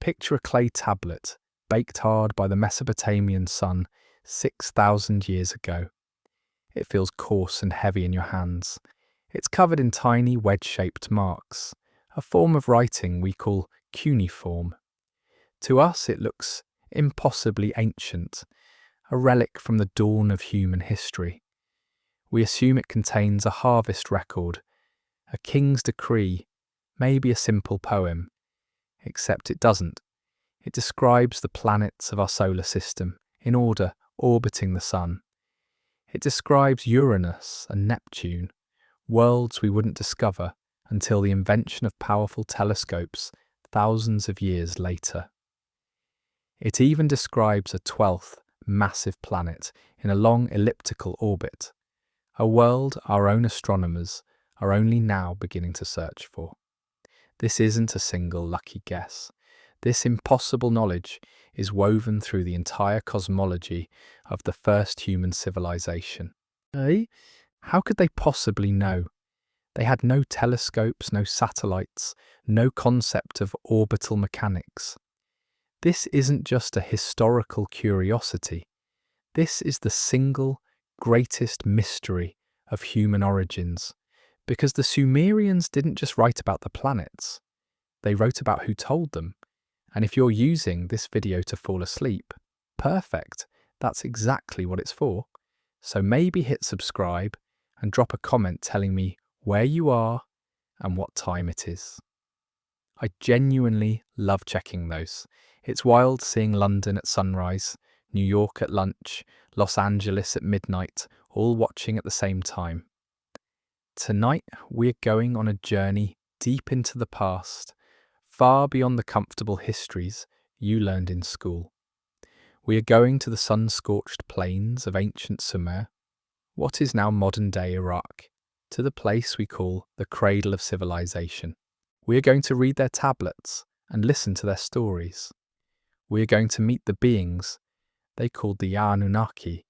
Picture a clay tablet, baked hard by the Mesopotamian sun 6,000 years ago. It feels coarse and heavy in your hands. It's covered in tiny wedge-shaped marks, a form of writing we call cuneiform. To us, it looks impossibly ancient, a relic from the dawn of human history. We assume it contains a harvest record, a king's decree, maybe a simple poem. Except it doesn't. It describes the planets of our solar system in order, orbiting the sun. It describes Uranus and Neptune, worlds we wouldn't discover until the invention of powerful telescopes thousands of years later. It even describes a 12th massive planet in a long elliptical orbit, a world our own astronomers are only now beginning to search for. This isn't a single lucky guess. This impossible knowledge is woven through the entire cosmology of the first human civilization. How could they possibly know? They had no telescopes, no satellites, no concept of orbital mechanics. This isn't just a historical curiosity. This is the single greatest mystery of human origins. Because the Sumerians didn't just write about the planets, they wrote about who told them. And if you're using this video to fall asleep, perfect, that's exactly what it's for. So maybe hit subscribe and drop a comment telling me where you are and what time it is. I genuinely love checking those. It's wild seeing London at sunrise, New York at lunch, Los Angeles at midnight, all watching at the same time. Tonight, we're going on a journey deep into the past, far beyond the comfortable histories you learned in school. We are going to the sun-scorched plains of ancient Sumer, what is now modern-day Iraq, to the place we call the cradle of civilization. We are going to read their tablets and listen to their stories. We are going to meet the beings they called the Anunnaki,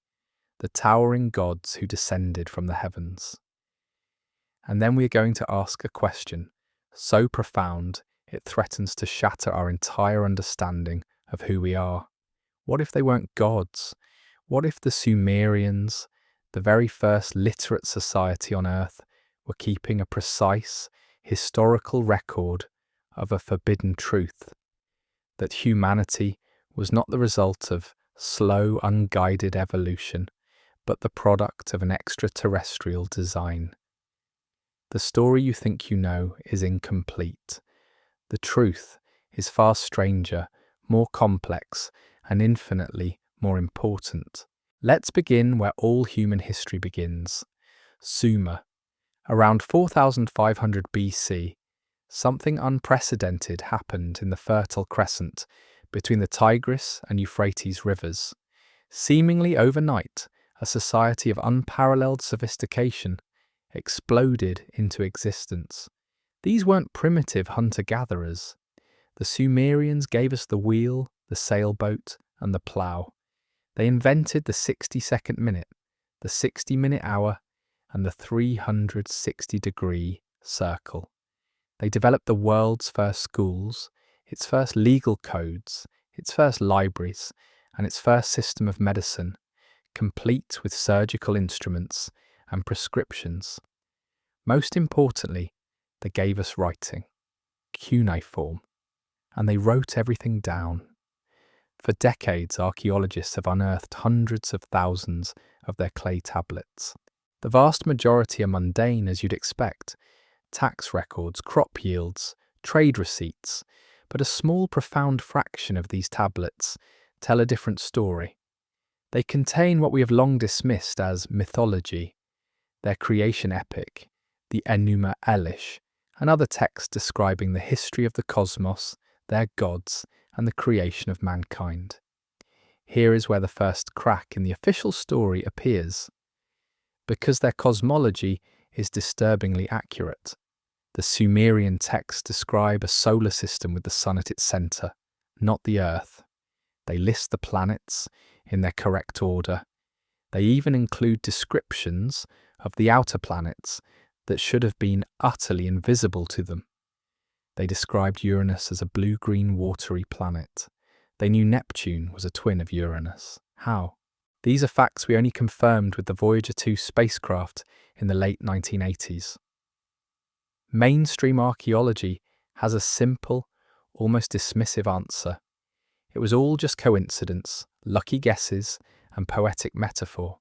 the towering gods who descended from the heavens. And then we are going to ask a question so profound it threatens to shatter our entire understanding of who we are. What if they weren't gods? What if the Sumerians, the very first literate society on Earth, were keeping a precise historical record of a forbidden truth? That humanity was not the result of slow, unguided evolution, but the product of an extraterrestrial design. The story you think you know is incomplete. The truth is far stranger, more complex, and infinitely more important. Let's begin where all human history begins. Sumer. Around 4500 BC, something unprecedented happened in the Fertile Crescent between the Tigris and Euphrates rivers. Seemingly overnight, a society of unparalleled sophistication exploded into existence. These weren't primitive hunter-gatherers. The Sumerians gave us the wheel, the sailboat, and the plough. They invented the 60-second minute, the 60-minute hour, and the 360-degree circle. They developed the world's first schools, its first legal codes, its first libraries, and its first system of medicine, complete with surgical instruments and prescriptions. Most importantly, they gave us writing, cuneiform, and they wrote everything down. For decades, archaeologists have unearthed hundreds of thousands of their clay tablets. The vast majority are mundane, as you'd expect: tax records, crop yields, trade receipts, but a small, profound fraction of these tablets tell a different story. They contain what we have long dismissed as mythology, their creation epic, the Enuma Elish, and other texts describing the history of the cosmos, their gods, and the creation of mankind. Here is where the first crack in the official story appears. Because their cosmology is disturbingly accurate, the Sumerian texts describe a solar system with the sun at its centre, not the Earth. They list the planets in their correct order. They even include descriptions of the outer planets that should have been utterly invisible to them. They described Uranus as a blue-green watery planet. They knew Neptune was a twin of Uranus. How? These are facts we only confirmed with the Voyager 2 spacecraft in the late 1980s. Mainstream archaeology has a simple, almost dismissive answer. It was all just coincidence, lucky guesses, and poetic metaphor.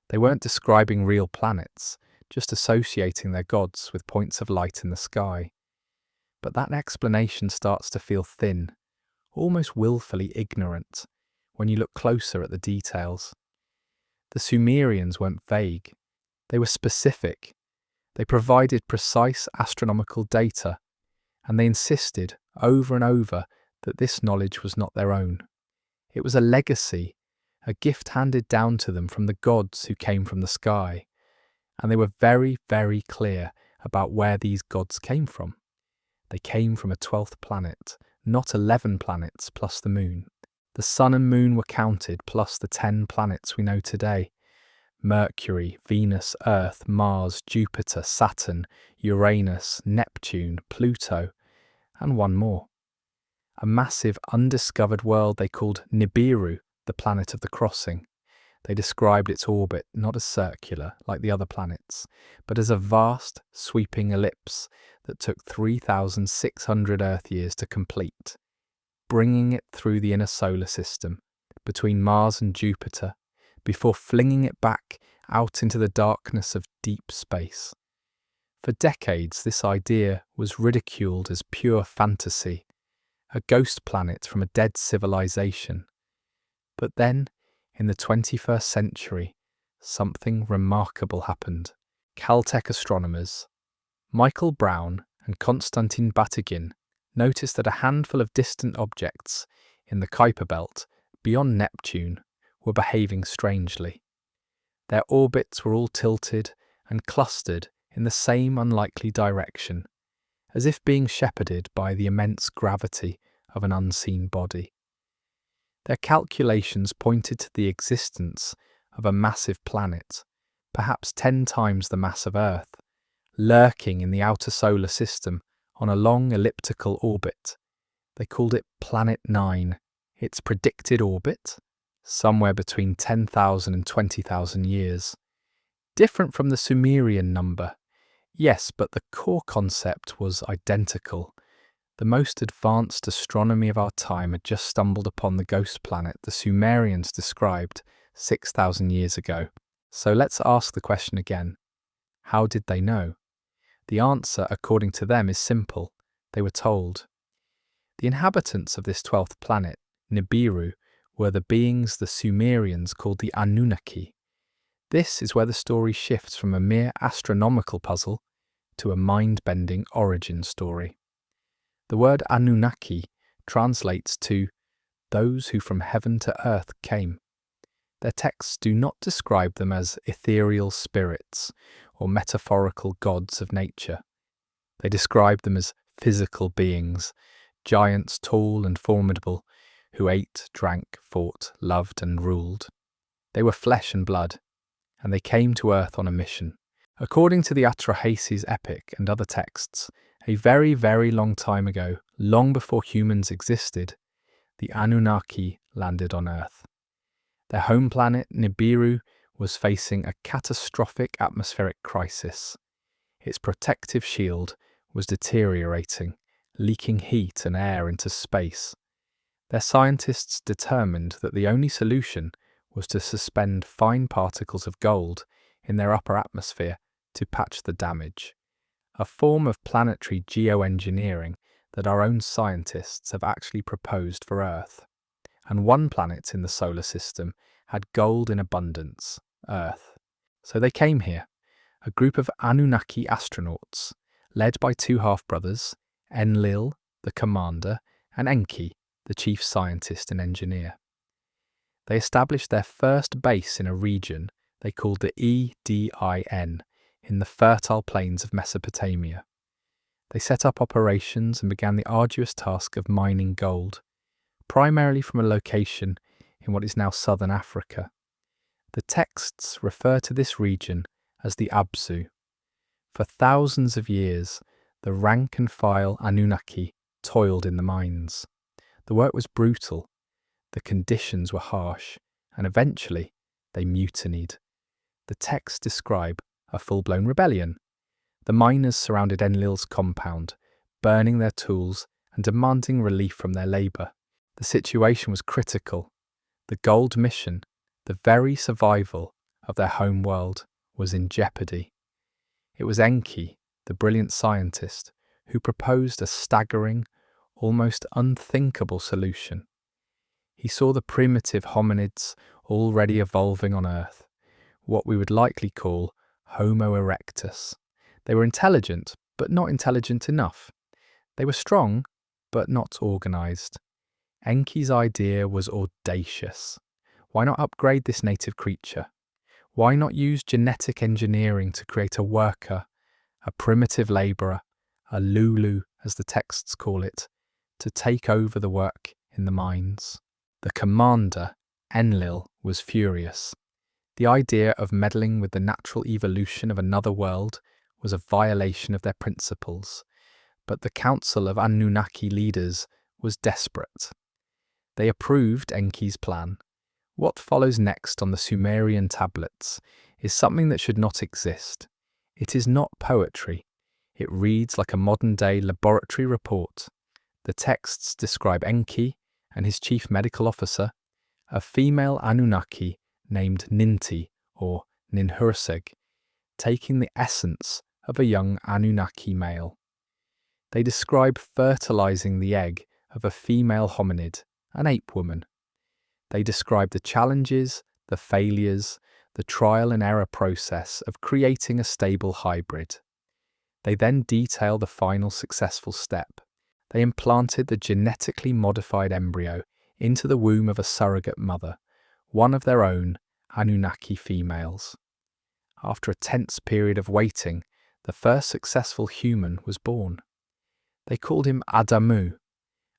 They weren't describing real planets, just associating their gods with points of light in the sky. But that explanation starts to feel thin, almost willfully ignorant, when you look closer at the details. The Sumerians weren't vague. They were specific. They provided precise astronomical data, and they insisted over and over that this knowledge was not their own. It was a legacy, a gift handed down to them from the gods who came from the sky, and they were very, very clear about where these gods came from. They came from a 12th planet, not 11 planets plus the moon. The sun and moon were counted plus the 10 planets we know today. Mercury, Venus, Earth, Mars, Jupiter, Saturn, Uranus, Neptune, Pluto, and one more. A massive undiscovered world they called Nibiru, the planet of the crossing. They described its orbit not as circular, like the other planets, but as a vast, sweeping ellipse that took 3,600 Earth years to complete, bringing it through the inner solar system, between Mars and Jupiter, before flinging it back out into the darkness of deep space. For decades, this idea was ridiculed as pure fantasy, a ghost planet from a dead civilization. But then, in the 21st century, something remarkable happened. Caltech astronomers Michael Brown and Konstantin Batygin noticed that a handful of distant objects in the Kuiper belt beyond Neptune were behaving strangely. Their orbits were all tilted and clustered in the same unlikely direction, as if being shepherded by the immense gravity of an unseen body. Their calculations pointed to the existence of a massive planet, perhaps 10 times the mass of Earth, lurking in the outer solar system on a long elliptical orbit. They called it Planet 9. Its predicted orbit? Somewhere between 10,000 and 20,000 years. Different from the Sumerian number, yes, but the core concept was identical. The most advanced astronomy of our time had just stumbled upon the ghost planet the Sumerians described 6,000 years ago. So let's ask the question again. How did they know? The answer, according to them, is simple. They were told. The inhabitants of this 12th planet, Nibiru, were the beings the Sumerians called the Anunnaki. This is where the story shifts from a mere astronomical puzzle to a mind-bending origin story. The word Anunnaki translates to those who from heaven to earth came. Their texts do not describe them as ethereal spirits or metaphorical gods of nature. They describe them as physical beings, giants tall and formidable, who ate, drank, fought, loved and ruled. They were flesh and blood, and they came to earth on a mission. According to the Atrahasis epic and other texts, a very, very long time ago, long before humans existed, the Anunnaki landed on Earth. Their home planet, Nibiru, was facing a catastrophic atmospheric crisis. Its protective shield was deteriorating, leaking heat and air into space. Their scientists determined that the only solution was to suspend fine particles of gold in their upper atmosphere to patch the damage, a form of planetary geoengineering that our own scientists have actually proposed for Earth. And one planet in the solar system had gold in abundance, Earth. So they came here, a group of Anunnaki astronauts, led by two half-brothers, Enlil, the commander, and Enki, the chief scientist and engineer. They established their first base in a region they called the Edin, in the fertile plains of Mesopotamia. They set up operations and began the arduous task of mining gold, primarily from a location in what is now southern Africa. The texts refer to this region as the Absu. For thousands of years, the rank-and-file Anunnaki toiled in the mines. The work was brutal, the conditions were harsh, and eventually they mutinied. The texts describe a full-blown rebellion. The miners surrounded Enlil's compound, burning their tools and demanding relief from their labour. The situation was critical. The gold mission, the very survival of their home world, was in jeopardy. It was Enki, the brilliant scientist, who proposed a staggering, almost unthinkable solution. He saw the primitive hominids already evolving on Earth, what we would likely call Homo erectus. They were intelligent, but not intelligent enough. They were strong, but not organised. Enki's idea was audacious. Why not upgrade this native creature? Why not use genetic engineering to create a worker, a primitive labourer, a Lulu as the texts call it, to take over the work in the mines? The commander, Enlil, was furious. The idea of meddling with the natural evolution of another world was a violation of their principles, but the council of Anunnaki leaders was desperate. They approved Enki's plan. What follows next on the Sumerian tablets is something that should not exist. It is not poetry. It reads like a modern-day laboratory report. The texts describe Enki and his chief medical officer, a female Anunnaki named Ninti or Ninhursag, taking the essence of a young Anunnaki male. They describe fertilizing the egg of a female hominid, an ape woman. They describe the challenges, the failures, the trial and error process of creating a stable hybrid. They then detail the final successful step. They implanted the genetically modified embryo into the womb of a surrogate mother, one of their own Anunnaki females. After a tense period of waiting, the first successful human was born. They called him Adamu,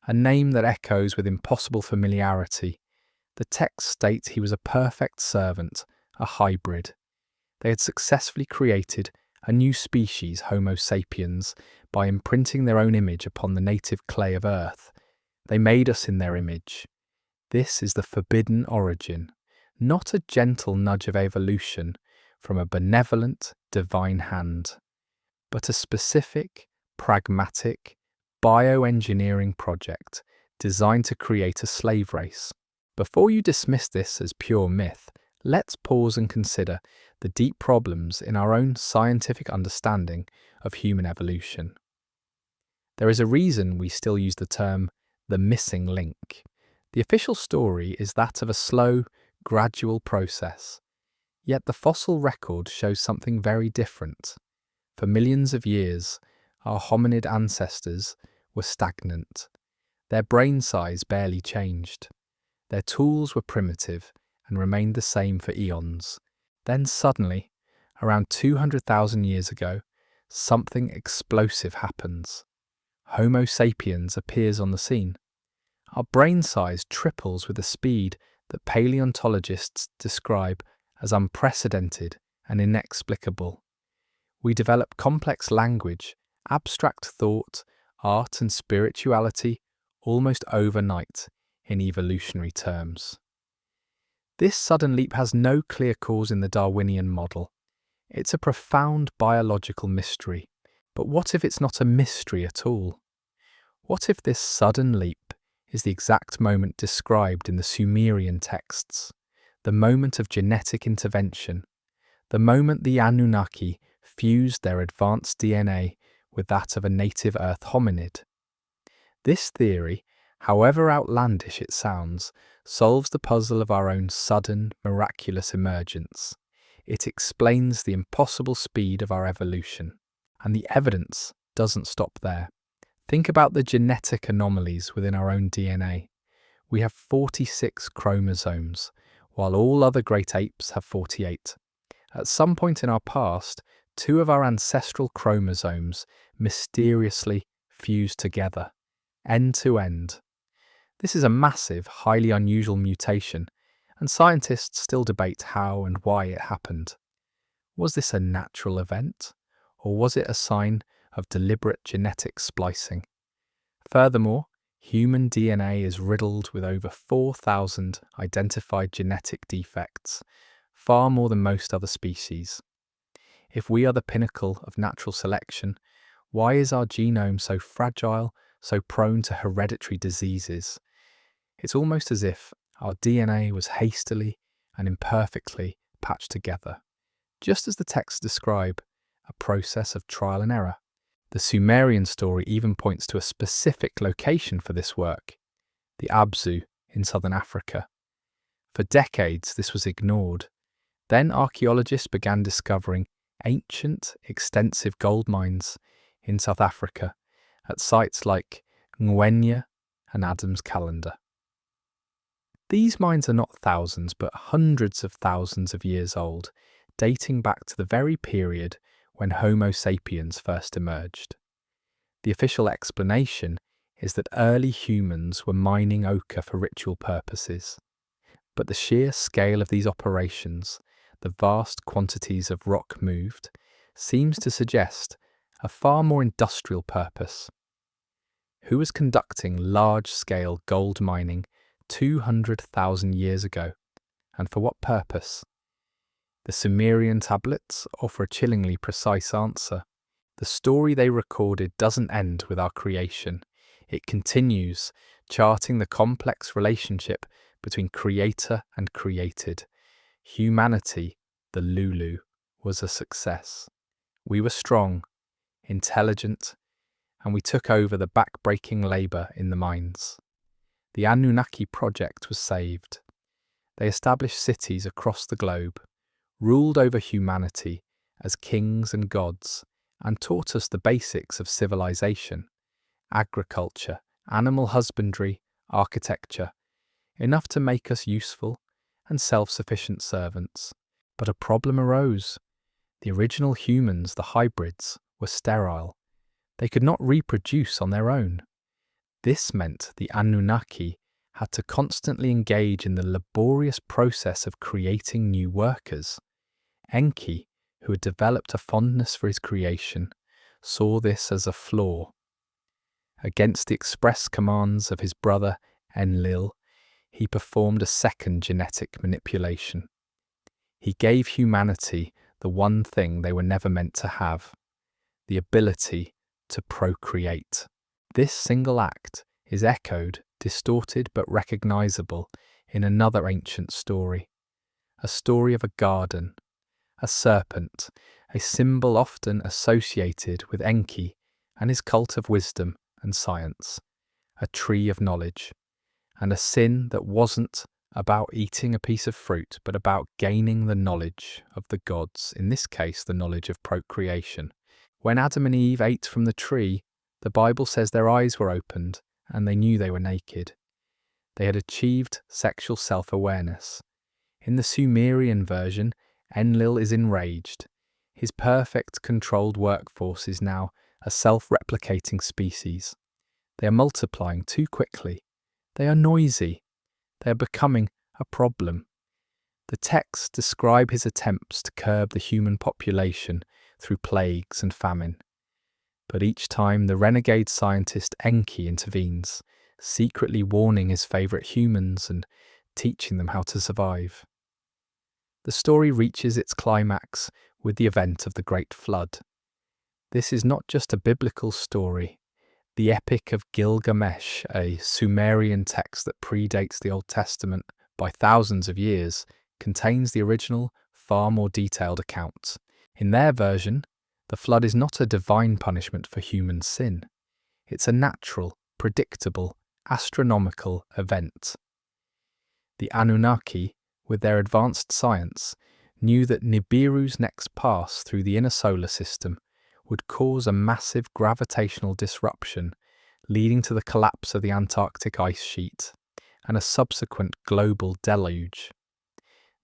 a name that echoes with impossible familiarity. The texts state he was a perfect servant, a hybrid. They had successfully created a new species, Homo sapiens, by imprinting their own image upon the native clay of Earth. They made us in their image. This is the forbidden origin, not a gentle nudge of evolution from a benevolent, divine hand, but a specific, pragmatic, bioengineering project designed to create a slave race. Before you dismiss this as pure myth, let's pause and consider the deep problems in our own scientific understanding of human evolution. There is a reason we still use the term the missing link. The official story is that of a slow, gradual process. Yet the fossil record shows something very different. For millions of years, our hominid ancestors were stagnant. Their brain size barely changed. Their tools were primitive and remained the same for eons. Then suddenly, around 200,000 years ago, something explosive happens. Homo sapiens appears on the scene. Our brain size triples with a speed that paleontologists describe as unprecedented and inexplicable. We develop complex language, abstract thought, art and spirituality almost overnight in evolutionary terms. This sudden leap has no clear cause in the Darwinian model. It's a profound biological mystery. But what if it's not a mystery at all? What if this sudden leap is the exact moment described in the Sumerian texts, the moment of genetic intervention, the moment the Anunnaki fused their advanced DNA with that of a native Earth hominid? This theory, however outlandish it sounds, solves the puzzle of our own sudden, miraculous emergence. It explains the impossible speed of our evolution. And the evidence doesn't stop there. Think about the genetic anomalies within our own DNA. We have 46 chromosomes, while all other great apes have 48. At some point in our past, 2 of our ancestral chromosomes mysteriously fused together, end to end. This is a massive, highly unusual mutation, and scientists still debate how and why it happened. Was this a natural event, or was it a sign of deliberate genetic splicing. Furthermore, human DNA is riddled with over 4,000 identified genetic defects, far more than most other species. If we are the pinnacle of natural selection, why is our genome so fragile, so prone to hereditary diseases? It's almost as if our DNA was hastily and imperfectly patched together, just as the texts describe, a process of trial and error. The Sumerian story even points to a specific location for this work, the Abzu in southern Africa. For decades, this was ignored. Then archaeologists began discovering ancient, extensive gold mines in South Africa at sites like Ngwenya and Adam's Calendar. These mines are not thousands, but hundreds of thousands of years old, dating back to the very period when Homo sapiens first emerged. The official explanation is that early humans were mining ochre for ritual purposes. But the sheer scale of these operations, the vast quantities of rock moved, seems to suggest a far more industrial purpose. Who was conducting large-scale gold mining 200,000 years ago, and for what purpose? The Sumerian tablets offer a chillingly precise answer. The story they recorded doesn't end with our creation. It continues, charting the complex relationship between creator and created. Humanity, the Lulu, was a success. We were strong, intelligent, and we took over the back-breaking labour in the mines. The Anunnaki project was saved. They established cities across the globe, ruled over humanity as kings and gods, and taught us the basics of civilization, agriculture, animal husbandry, architecture, enough to make us useful and self-sufficient servants. But a problem arose. The original humans, the hybrids, were sterile. They could not reproduce on their own. This meant the Anunnaki had to constantly engage in the laborious process of creating new workers. Enki, who had developed a fondness for his creation, saw this as a flaw. Against the express commands of his brother Enlil, he performed a second genetic manipulation. He gave humanity the one thing they were never meant to have, the ability to procreate. This single act is echoed, distorted but recognizable in another ancient story, a story of a garden, a serpent, a symbol often associated with Enki and his cult of wisdom and science, a tree of knowledge, and a sin that wasn't about eating a piece of fruit, but about gaining the knowledge of the gods, in this case the knowledge of procreation. When Adam and Eve ate from the tree, the Bible says their eyes were opened and they knew they were naked. They had achieved sexual self-awareness. In the Sumerian version, Enlil is enraged. His perfect controlled workforce is now a self-replicating species. They are multiplying too quickly. They are noisy. They are becoming a problem. The texts describe his attempts to curb the human population through plagues and famine. But each time the renegade scientist Enki intervenes, secretly warning his favourite humans and teaching them how to survive. The story reaches its climax with the event of the Great Flood. This is not just a biblical story. The Epic of Gilgamesh, a Sumerian text that predates the Old Testament by thousands of years, contains the original, far more detailed account. In their version, the flood is not a divine punishment for human sin. It's a natural, predictable, astronomical event. The Anunnaki, with their advanced science, knew that Nibiru's next pass through the inner solar system would cause a massive gravitational disruption, leading to the collapse of the Antarctic ice sheet and a subsequent global deluge.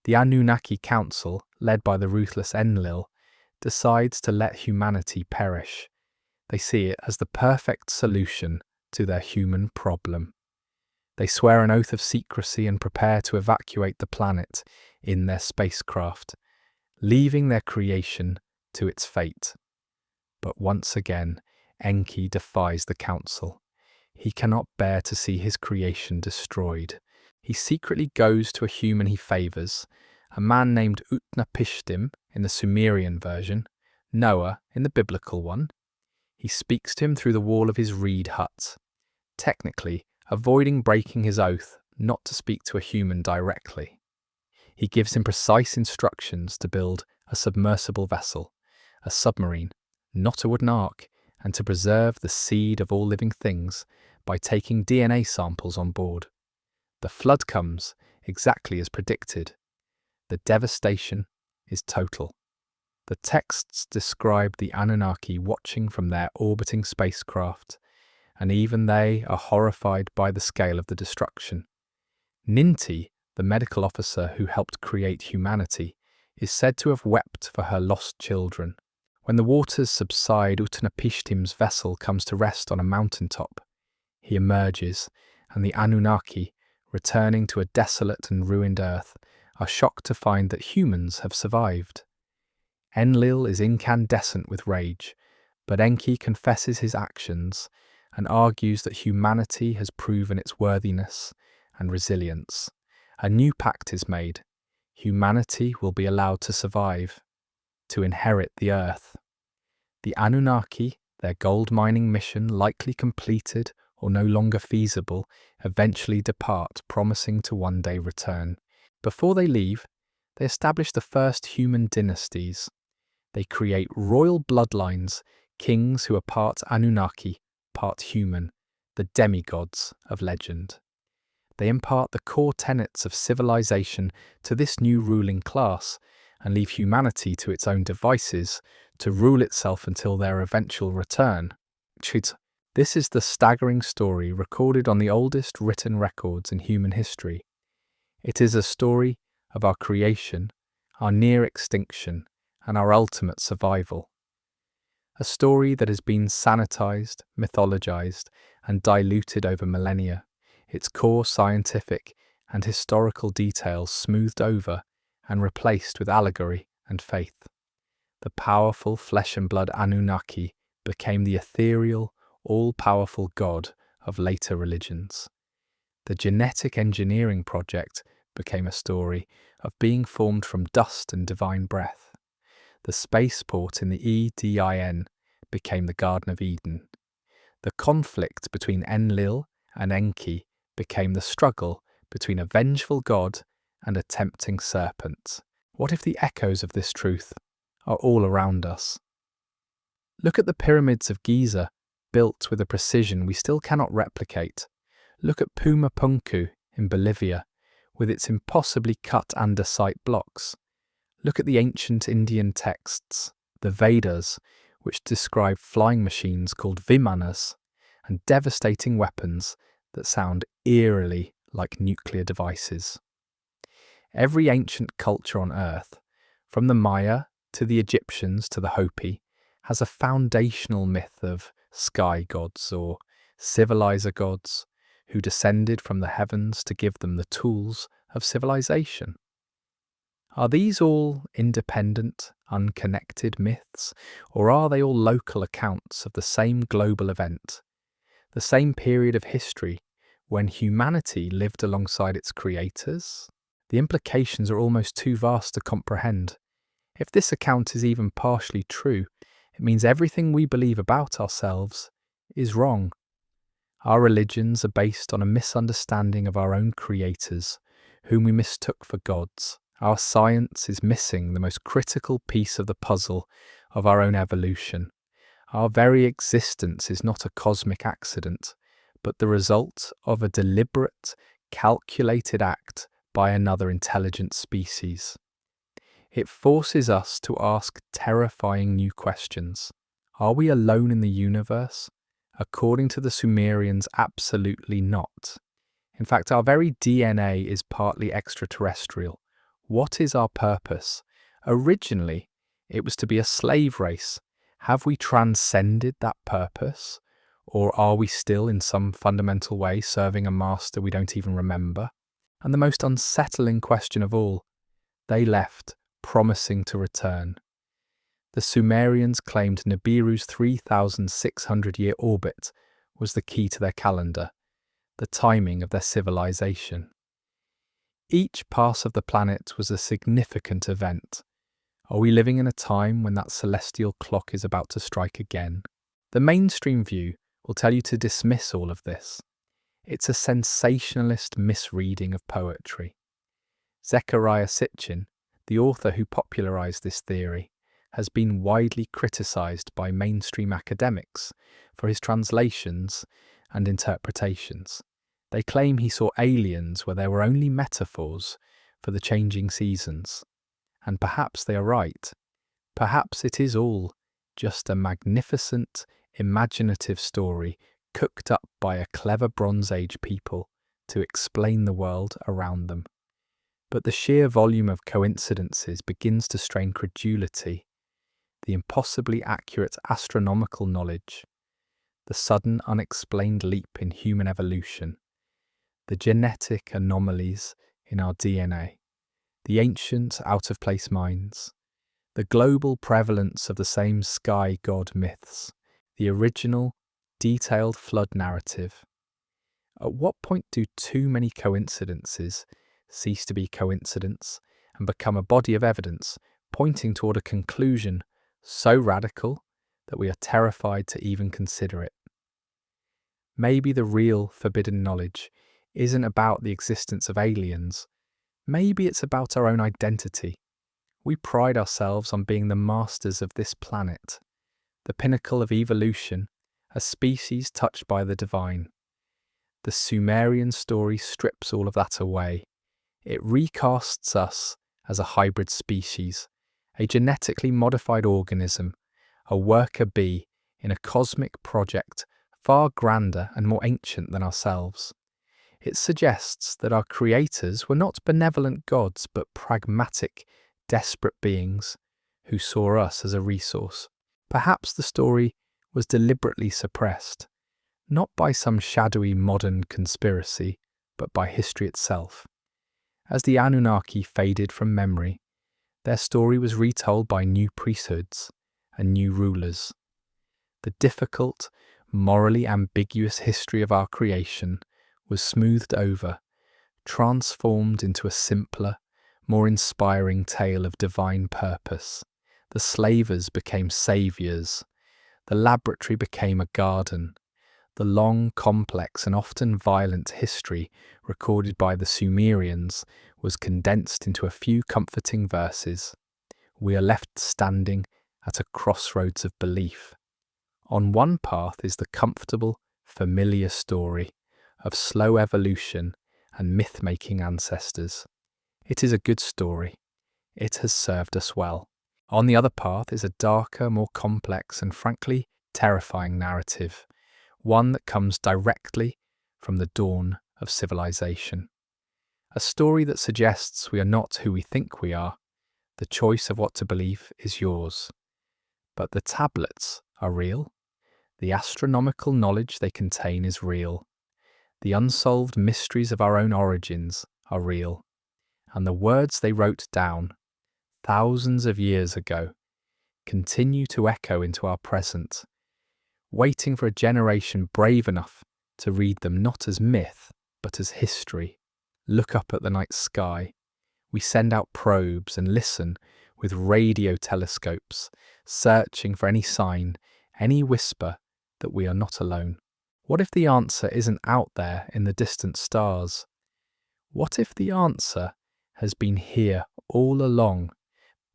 The Anunnaki Council, led by the ruthless Enlil, decides to let humanity perish. They see it as the perfect solution to their human problem. They swear an oath of secrecy and prepare to evacuate the planet in their spacecraft, leaving their creation to its fate. But once again, Enki defies the council. He cannot bear to see his creation destroyed. He secretly goes to a human he favours, a man named Utnapishtim in the Sumerian version, Noah in the biblical one. He speaks to him through the wall of his reed hut, technically avoiding breaking his oath not to speak to a human directly. He gives him precise instructions to build a submersible vessel, a submarine, not a wooden ark, and to preserve the seed of all living things by taking DNA samples on board. The flood comes exactly as predicted. The devastation is total. The texts describe the Anunnaki watching from their orbiting spacecraft, and even they are horrified by the scale of the destruction. Ninti, the medical officer who helped create humanity, is said to have wept for her lost children. When the waters subside, Utnapishtim's vessel comes to rest on a mountaintop. He emerges, and the Anunnaki, returning to a desolate and ruined earth, are shocked to find that humans have survived. Enlil is incandescent with rage, but Enki confesses his actions and argues that humanity has proven its worthiness and resilience. A new pact is made. Humanity will be allowed to survive, to inherit the earth. The Anunnaki, their gold mining mission likely completed or no longer feasible, eventually depart, promising to one day return. Before they leave, they establish the first human dynasties. They create royal bloodlines, kings who are part Anunnaki, part human, the demigods of legend. They impart the core tenets of civilization to this new ruling class and leave humanity to its own devices to rule itself until their eventual return. This is the staggering story recorded on the oldest written records in human history. It is a story of our creation, our near extinction, and our ultimate survival. A story that has been sanitized, mythologized, and diluted over millennia, its core scientific and historical details smoothed over and replaced with allegory and faith. The powerful flesh and blood Anunnaki became the ethereal, all-powerful god of later religions. The genetic engineering project became a story of being formed from dust and divine breath. The spaceport in the Edin became the Garden of Eden. The conflict between Enlil and Enki became the struggle between a vengeful god and a tempting serpent. What if the echoes of this truth are all around us? Look at the pyramids of Giza, built with a precision we still cannot replicate. Look at Puma Punku in Bolivia, with its impossibly cut andesite blocks. Look at the ancient Indian texts, the Vedas, which describe flying machines called vimanas, and devastating weapons that sound eerily like nuclear devices. Every ancient culture on Earth, from the Maya to the Egyptians to the Hopi, has a foundational myth of sky gods or civilizer gods who descended from the heavens to give them the tools of civilization. Are these all independent, unconnected myths, or are they all local accounts of the same global event, the same period of history when humanity lived alongside its creators? The implications are almost too vast to comprehend. If this account is even partially true, it means everything we believe about ourselves is wrong. Our religions are based on a misunderstanding of our own creators, whom we mistook for gods. Our science is missing the most critical piece of the puzzle of our own evolution. Our very existence is not a cosmic accident, but the result of a deliberate, calculated act by another intelligent species. It forces us to ask terrifying new questions. Are we alone in the universe? According to the Sumerians, absolutely not. In fact, our very DNA is partly extraterrestrial. What is our purpose? Originally, it was to be a slave race. Have we transcended that purpose? Or are we still in some fundamental way serving a master we don't even remember? And the most unsettling question of all, they left, promising to return. The Sumerians claimed Nibiru's 3,600-year orbit was the key to their calendar, the timing of their civilization. Each pass of the planet was a significant event. Are we living in a time when that celestial clock is about to strike again? The mainstream view will tell you to dismiss all of this. It's a sensationalist misreading of poetry. Zecharia Sitchin, the author who popularized this theory, has been widely criticized by mainstream academics for his translations and interpretations. They claim he saw aliens where there were only metaphors for the changing seasons. And perhaps they are right. Perhaps it is all just a magnificent, imaginative story cooked up by a clever Bronze Age people to explain the world around them. But the sheer volume of coincidences begins to strain credulity. The impossibly accurate astronomical knowledge, the sudden unexplained leap in human evolution, the genetic anomalies in our DNA, the ancient out-of-place minds, the global prevalence of the same sky god myths, the original, detailed flood narrative. At what point do too many coincidences cease to be coincidence and become a body of evidence pointing toward a conclusion so radical that we are terrified to even consider it? Maybe the real forbidden knowledge isn't about the existence of aliens. Maybe it's about our own identity. We pride ourselves on being the masters of this planet, the pinnacle of evolution, a species touched by the divine. The Sumerian story strips all of that away. It recasts us as a hybrid species, a genetically modified organism, a worker bee in a cosmic project far grander and more ancient than ourselves. It suggests that our creators were not benevolent gods but pragmatic, desperate beings who saw us as a resource. Perhaps the story was deliberately suppressed, not by some shadowy modern conspiracy, but by history itself. As the Anunnaki faded from memory, their story was retold by new priesthoods and new rulers. The difficult, morally ambiguous history of our creation was smoothed over, transformed into a simpler, more inspiring tale of divine purpose. The slavers became saviors. The laboratory became a garden. The long, complex and often violent history recorded by the Sumerians was condensed into a few comforting verses. We are left standing at a crossroads of belief. On one path is the comfortable, familiar story of slow evolution and myth-making ancestors. It is a good story. It has served us well. On the other path is a darker, more complex and frankly terrifying narrative, one that comes directly from the dawn of civilization. A story that suggests we are not who we think we are. The choice of what to believe is yours. But the tablets are real. The astronomical knowledge they contain is real. The unsolved mysteries of our own origins are real. And the words they wrote down thousands of years ago continue to echo into our present, waiting for a generation brave enough to read them not as myth, but as history. Look up at the night sky. We send out probes and listen with radio telescopes, searching for any sign, any whisper that we are not alone. What if the answer isn't out there in the distant stars? What if the answer has been here all along,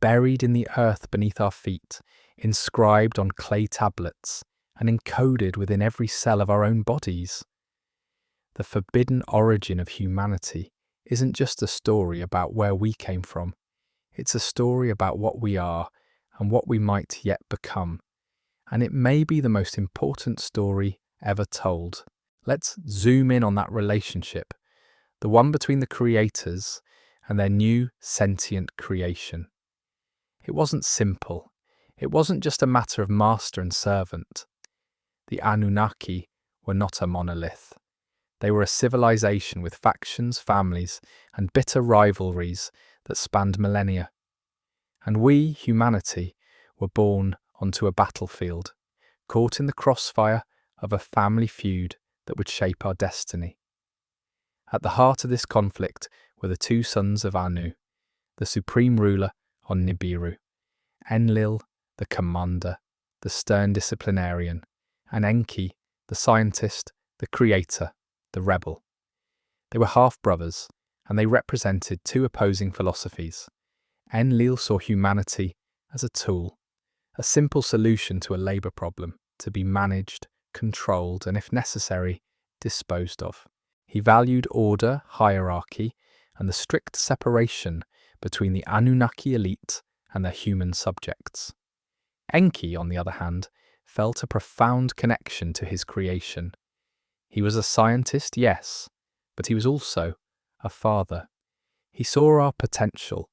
buried in the earth beneath our feet, inscribed on clay tablets, and encoded within every cell of our own bodies? The forbidden origin of humanity isn't just a story about where we came from. It's a story about what we are and what we might yet become. And it may be the most important story ever told. Let's zoom in on that relationship, the one between the creators and their new sentient creation. It wasn't simple. It wasn't just a matter of master and servant. The Anunnaki were not a monolith. They were a civilization with factions, families, and bitter rivalries that spanned millennia. And we, humanity, were born onto a battlefield, caught in the crossfire of a family feud that would shape our destiny. At the heart of this conflict were the two sons of Anu, the supreme ruler on Nibiru, Enlil, the commander, the stern disciplinarian, and Enki, the scientist, the creator, the rebel. They were half-brothers, and they represented two opposing philosophies. Enlil saw humanity as a tool, a simple solution to a labour problem, to be managed, controlled, and if necessary, disposed of. He valued order, hierarchy, and the strict separation between the Anunnaki elite and their human subjects. Enki, on the other hand, felt a profound connection to his creation. He was a scientist, yes, but he was also a father. He saw our potential,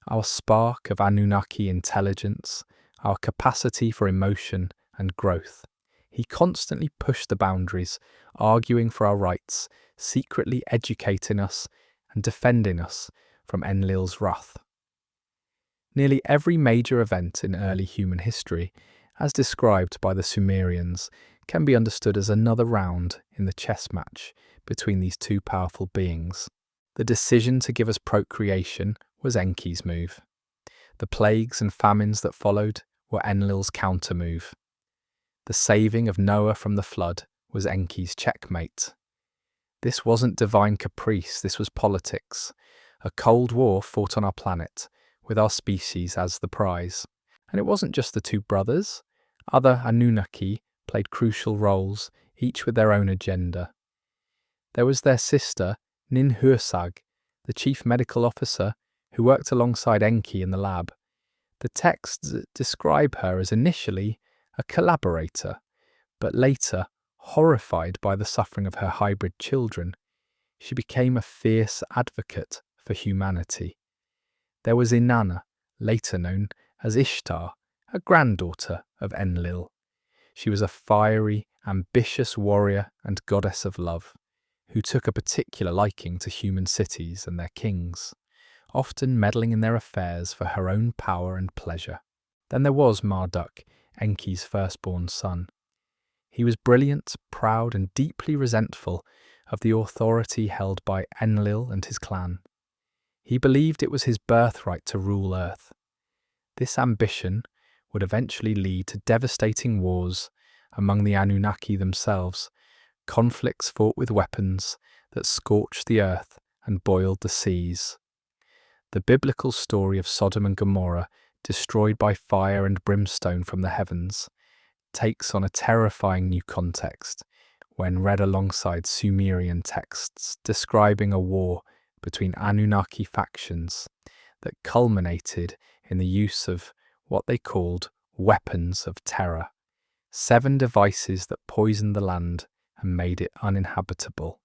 our spark of Anunnaki intelligence, our capacity for emotion and growth. He constantly pushed the boundaries, arguing for our rights, secretly educating us and defending us from Enlil's wrath. Nearly every major event in early human history, as described by the Sumerians, can be understood as another round in the chess match between these two powerful beings. The decision to give us procreation was Enki's move. The plagues and famines that followed were Enlil's counter-move. The saving of Noah from the flood was Enki's checkmate. This wasn't divine caprice, this was politics. A cold war fought on our planet, with our species as the prize. And it wasn't just the two brothers. Other Anunnaki played crucial roles, each with their own agenda. There was their sister, Ninhursag, the chief medical officer who worked alongside Enki in the lab. The texts describe her as initially a collaborator, but later, horrified by the suffering of her hybrid children, she became a fierce advocate for humanity. There was Inanna, later known as Ishtar, a granddaughter of Enlil. She was a fiery, ambitious warrior and goddess of love, who took a particular liking to human cities and their kings, often meddling in their affairs for her own power and pleasure. Then there was Marduk, Enki's firstborn son. He was brilliant, proud, and deeply resentful of the authority held by Enlil and his clan. He believed it was his birthright to rule Earth. This ambition would eventually lead to devastating wars among the Anunnaki themselves, conflicts fought with weapons that scorched the earth and boiled the seas. The biblical story of Sodom and Gomorrah, destroyed by fire and brimstone from the heavens, takes on a terrifying new context when read alongside Sumerian texts describing a war between Anunnaki factions that culminated in the use of what they called weapons of terror, 7 devices that poisoned the land and made it uninhabitable.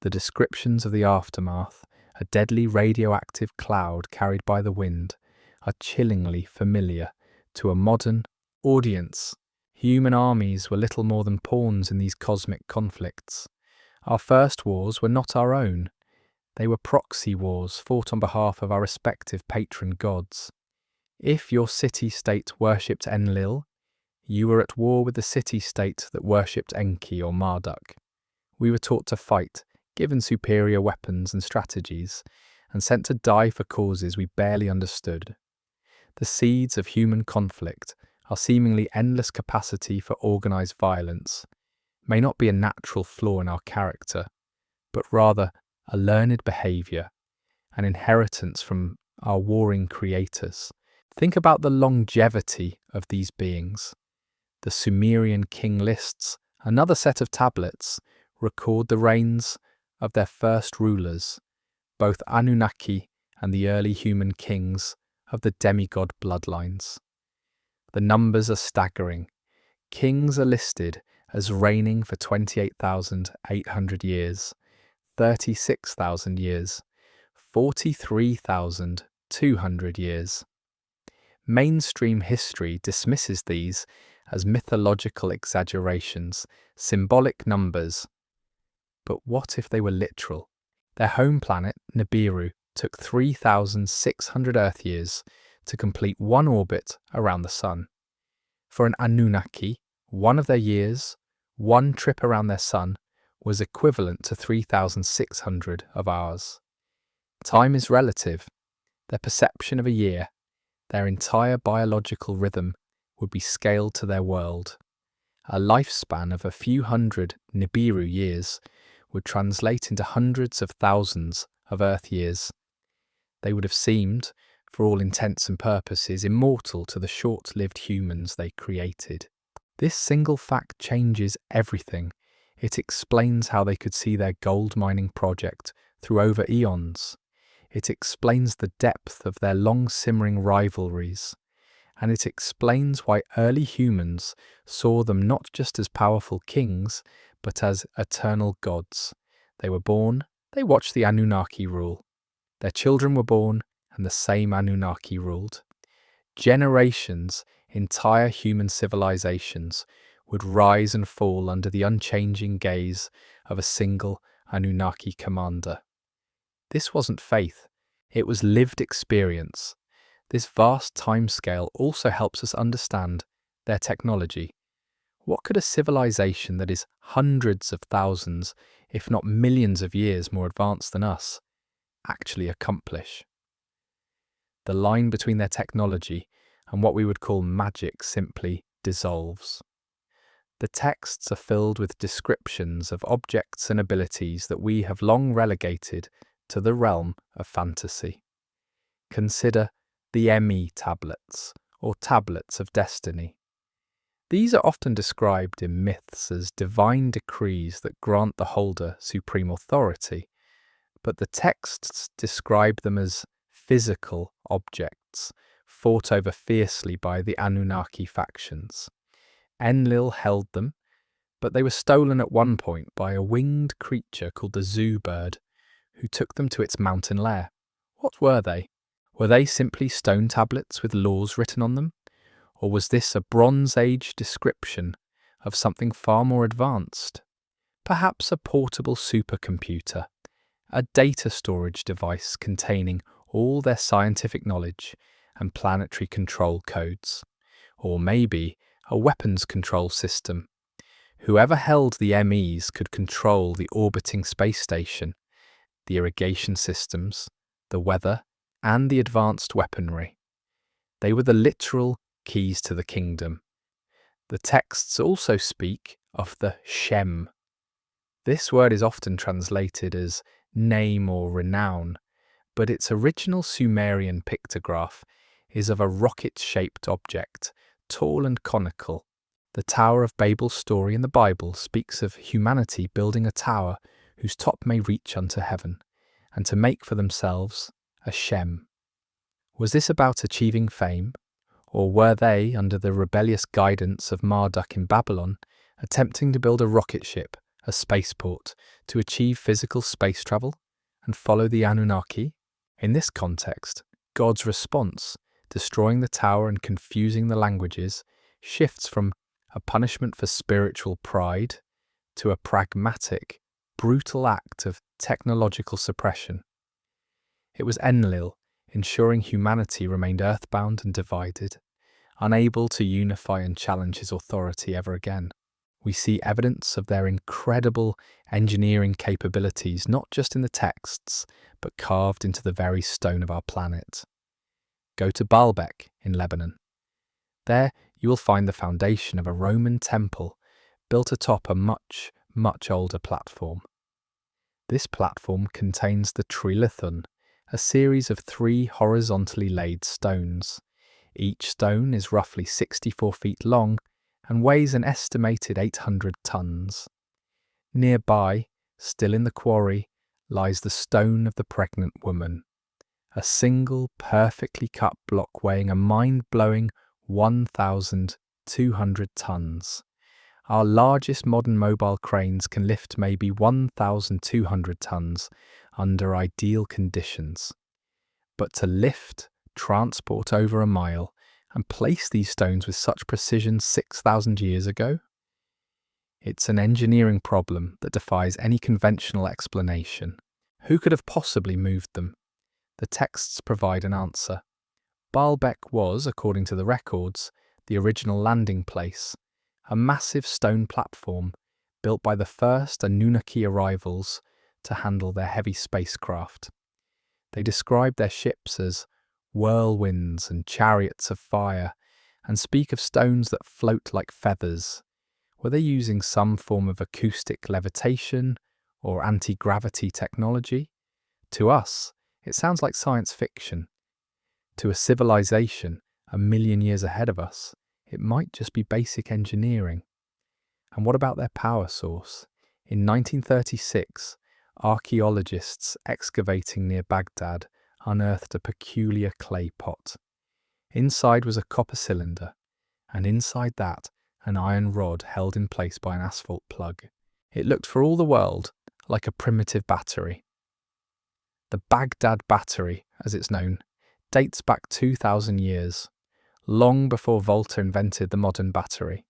The descriptions of the aftermath, a deadly radioactive cloud carried by the wind, are chillingly familiar to a modern audience. Human armies were little more than pawns in these cosmic conflicts. Our first wars were not our own. They were proxy wars fought on behalf of our respective patron gods. If your city-state worshipped Enlil, you were at war with the city-state that worshipped Enki or Marduk. We were taught to fight, given superior weapons and strategies, and sent to die for causes we barely understood. The seeds of human conflict, our seemingly endless capacity for organised violence, may not be a natural flaw in our character, but rather a learned behaviour, an inheritance from our warring creators. Think about the longevity of these beings. The Sumerian king lists, another set of tablets, record the reigns of their first rulers, both Anunnaki and the early human kings of the demigod bloodlines. The numbers are staggering. Kings are listed as reigning for 28,800 years, 36,000 years, 43,200 years. Mainstream history dismisses these as mythological exaggerations, symbolic numbers. But what if they were literal? Their home planet, Nibiru, took 3,600 Earth years to complete one orbit around the Sun. For an Anunnaki, one of their years, one trip around their Sun, was equivalent to 3,600 of ours. Time is relative. Their perception of a year, their entire biological rhythm, would be scaled to their world. A lifespan of a few hundred Nibiru years would translate into hundreds of thousands of Earth years. They would have seemed, for all intents and purposes, immortal to the short-lived humans they created. This single fact changes everything. It explains how they could see their gold mining project through over eons. It explains the depth of their long-simmering rivalries. And it explains why early humans saw them not just as powerful kings, but as eternal gods. They were born, they watched the Anunnaki rule. Their children were born, and the same Anunnaki ruled. Generations, entire human civilizations, would rise and fall under the unchanging gaze of a single Anunnaki commander. This wasn't faith, it was lived experience. This vast timescale also helps us understand their technology. What could a civilization that is hundreds of thousands, if not millions of years more advanced than us, actually accomplish? The line between their technology and what we would call magic simply dissolves. The texts are filled with descriptions of objects and abilities that we have long relegated to the realm of fantasy. Consider the ME tablets, or tablets of destiny. These are often described in myths as divine decrees that grant the holder supreme authority, but the texts describe them as physical objects, fought over fiercely by the Anunnaki factions. Enlil held them, but they were stolen at one point by a winged creature called the zoo bird, who took them to its mountain lair. What were they? Were they simply stone tablets with laws written on them? Or was this a Bronze Age description of something far more advanced? Perhaps a portable supercomputer, a data storage device containing all their scientific knowledge and planetary control codes. Or maybe a weapons control system. Whoever held the MEs could control the orbiting space station, the irrigation systems, the weather, and the advanced weaponry. They were the literal keys to the kingdom. The texts also speak of the Shem. This word is often translated as name or renown, but its original Sumerian pictograph is of a rocket-shaped object, tall and conical. The Tower of Babel's story in the Bible speaks of humanity building a tower whose top may reach unto heaven, and to make for themselves a Shem. Was this about achieving fame, or were they, under the rebellious guidance of Marduk in Babylon, attempting to build a rocket ship, a spaceport, to achieve physical space travel and follow the Anunnaki? In this context, God's response, destroying the tower and confusing the languages, shifts from a punishment for spiritual pride to a pragmatic, brutal act of technological suppression. It was Enlil, ensuring humanity remained earthbound and divided, unable to unify and challenge his authority ever again. We see evidence of their incredible engineering capabilities not just in the texts, but carved into the very stone of our planet. Go to Baalbek in Lebanon. There you will find the foundation of a Roman temple built atop a much, much older platform. This platform contains the Trilithon, a series of 3 horizontally laid stones. Each stone is roughly 64 feet long and weighs an estimated 800 tons. Nearby, still in the quarry, lies the stone of the pregnant woman, a single perfectly cut block weighing a mind-blowing 1,200 tons. Our largest modern mobile cranes can lift maybe 1,200 tons under ideal conditions. But to lift, transport over a mile, and place these stones with such precision 6,000 years ago? It's an engineering problem that defies any conventional explanation. Who could have possibly moved them? The texts provide an answer. Baalbek was, according to the records, the original landing place, a massive stone platform built by the first Anunnaki arrivals to handle their heavy spacecraft. They describe their ships as whirlwinds and chariots of fire, and speak of stones that float like feathers. Were they using some form of acoustic levitation or anti-gravity technology? To us, it sounds like science fiction. To a civilization a million years ahead of us, it might just be basic engineering. And what about their power source? In 1936, archaeologists excavating near Baghdad unearthed a peculiar clay pot. Inside was a copper cylinder, and inside that, an iron rod held in place by an asphalt plug. It looked for all the world like a primitive battery. The Baghdad Battery, as it's known, dates back 2,000 years, long before Volta invented the modern battery.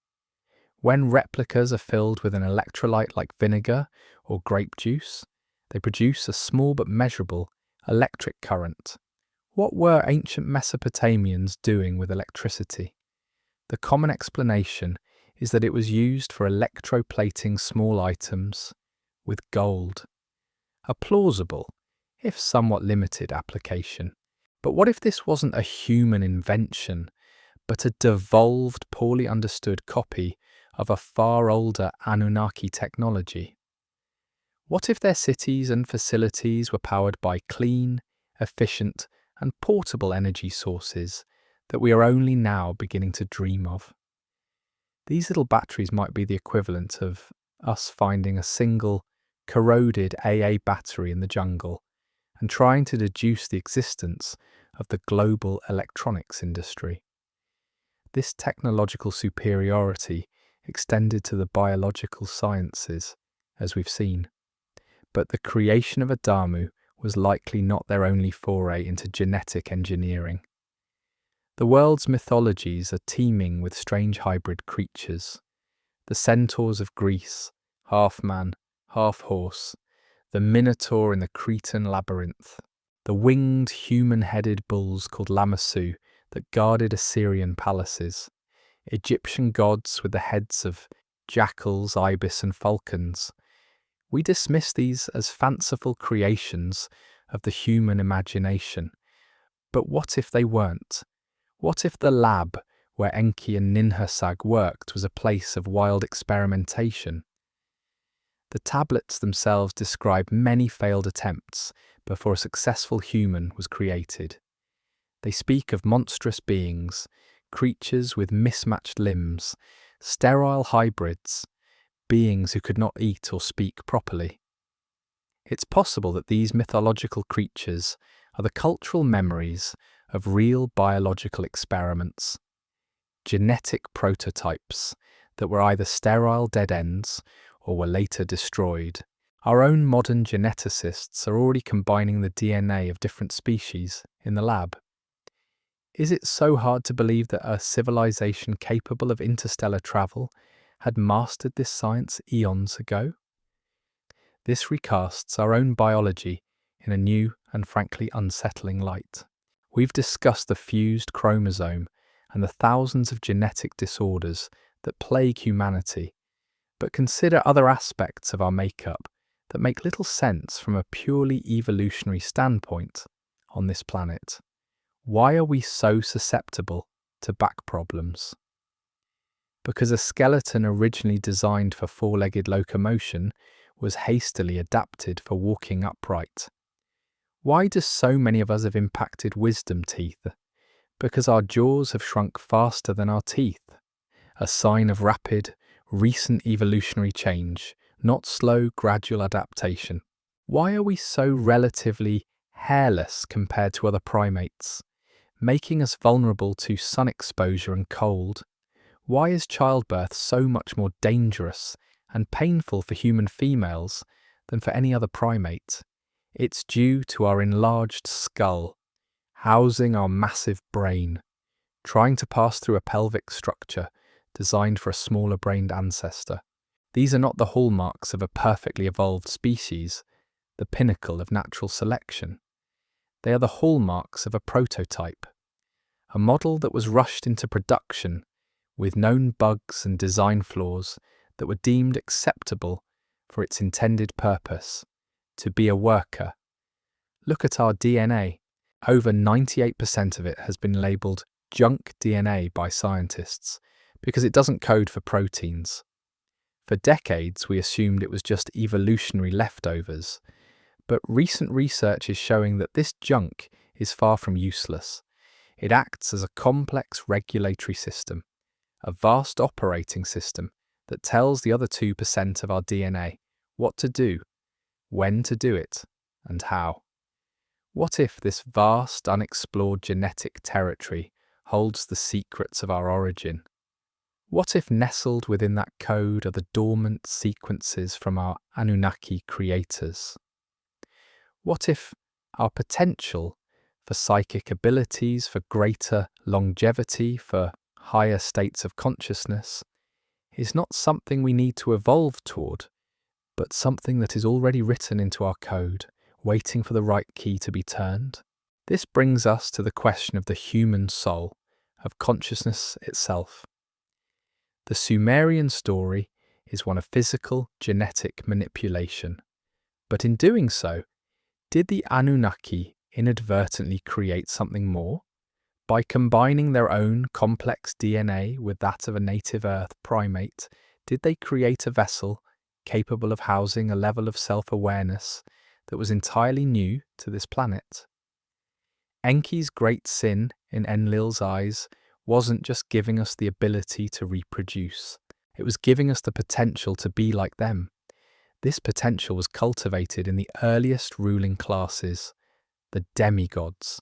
When replicas are filled with an electrolyte like vinegar or grape juice, they produce a small but measurable electric current. What were ancient Mesopotamians doing with electricity? The common explanation is that it was used for electroplating small items with gold. A plausible, if somewhat limited, application. But what if this wasn't a human invention, but a devolved, poorly understood copy of a far older Anunnaki technology? What if their cities and facilities were powered by clean, efficient, and portable energy sources that we are only now beginning to dream of? These little batteries might be the equivalent of us finding a single, corroded AA battery in the jungle and trying to deduce the existence of the global electronics industry. This technological superiority extended to the biological sciences, as we've seen. But the creation of Adamu was likely not their only foray into genetic engineering. The world's mythologies are teeming with strange hybrid creatures. The centaurs of Greece, half man, half horse, the minotaur in the Cretan labyrinth, the winged human-headed bulls called Lamassu that guarded Assyrian palaces, Egyptian gods with the heads of jackals, ibis and falcons. We dismiss these as fanciful creations of the human imagination. But what if they weren't? What if the lab where Enki and Ninhursag worked was a place of wild experimentation? The tablets themselves describe many failed attempts before a successful human was created. They speak of monstrous beings, creatures with mismatched limbs, sterile hybrids, beings who could not eat or speak properly. It's possible that these mythological creatures are the cultural memories of real biological experiments, genetic prototypes that were either sterile dead ends or were later destroyed. Our own modern geneticists are already combining the DNA of different species in the lab. Is it so hard to believe that a civilization capable of interstellar travel had mastered this science eons ago? This recasts our own biology in a new and frankly unsettling light. We've discussed the fused chromosome and the thousands of genetic disorders that plague humanity, but consider other aspects of our makeup that make little sense from a purely evolutionary standpoint on this planet. Why are we so susceptible to back problems? Because a skeleton originally designed for four-legged locomotion was hastily adapted for walking upright. Why do so many of us have impacted wisdom teeth? Because our jaws have shrunk faster than our teeth, a sign of rapid, recent evolutionary change, not slow, gradual adaptation. Why are we so relatively hairless compared to other primates, making us vulnerable to sun exposure and cold? Why is childbirth so much more dangerous and painful for human females than for any other primate? It's due to our enlarged skull, housing our massive brain, trying to pass through a pelvic structure designed for a smaller-brained ancestor. These are not the hallmarks of a perfectly evolved species, the pinnacle of natural selection. They are the hallmarks of a prototype, a model that was rushed into production with known bugs and design flaws that were deemed acceptable for its intended purpose, to be a worker. Look at our DNA. Over 98% of it has been labelled junk DNA by scientists because it doesn't code for proteins. For decades, we assumed it was just evolutionary leftovers, but recent research is showing that this junk is far from useless. It acts as a complex regulatory system, a vast operating system that tells the other 2% of our DNA what to do, when to do it, and how. What if this vast, unexplored genetic territory holds the secrets of our origin? What if nestled within that code are the dormant sequences from our Anunnaki creators? What if our potential for psychic abilities, for greater longevity, for higher states of consciousness, is not something we need to evolve toward, but something that is already written into our code, waiting for the right key to be turned? This brings us to the question of the human soul, of consciousness itself. The Sumerian story is one of physical, genetic manipulation. But in doing so, did the Anunnaki inadvertently create something more? By combining their own complex DNA with that of a native Earth primate, did they create a vessel capable of housing a level of self-awareness that was entirely new to this planet? Enki's great sin in Enlil's eyes wasn't just giving us the ability to reproduce. It was giving us the potential to be like them. This potential was cultivated in the earliest ruling classes, the demigods.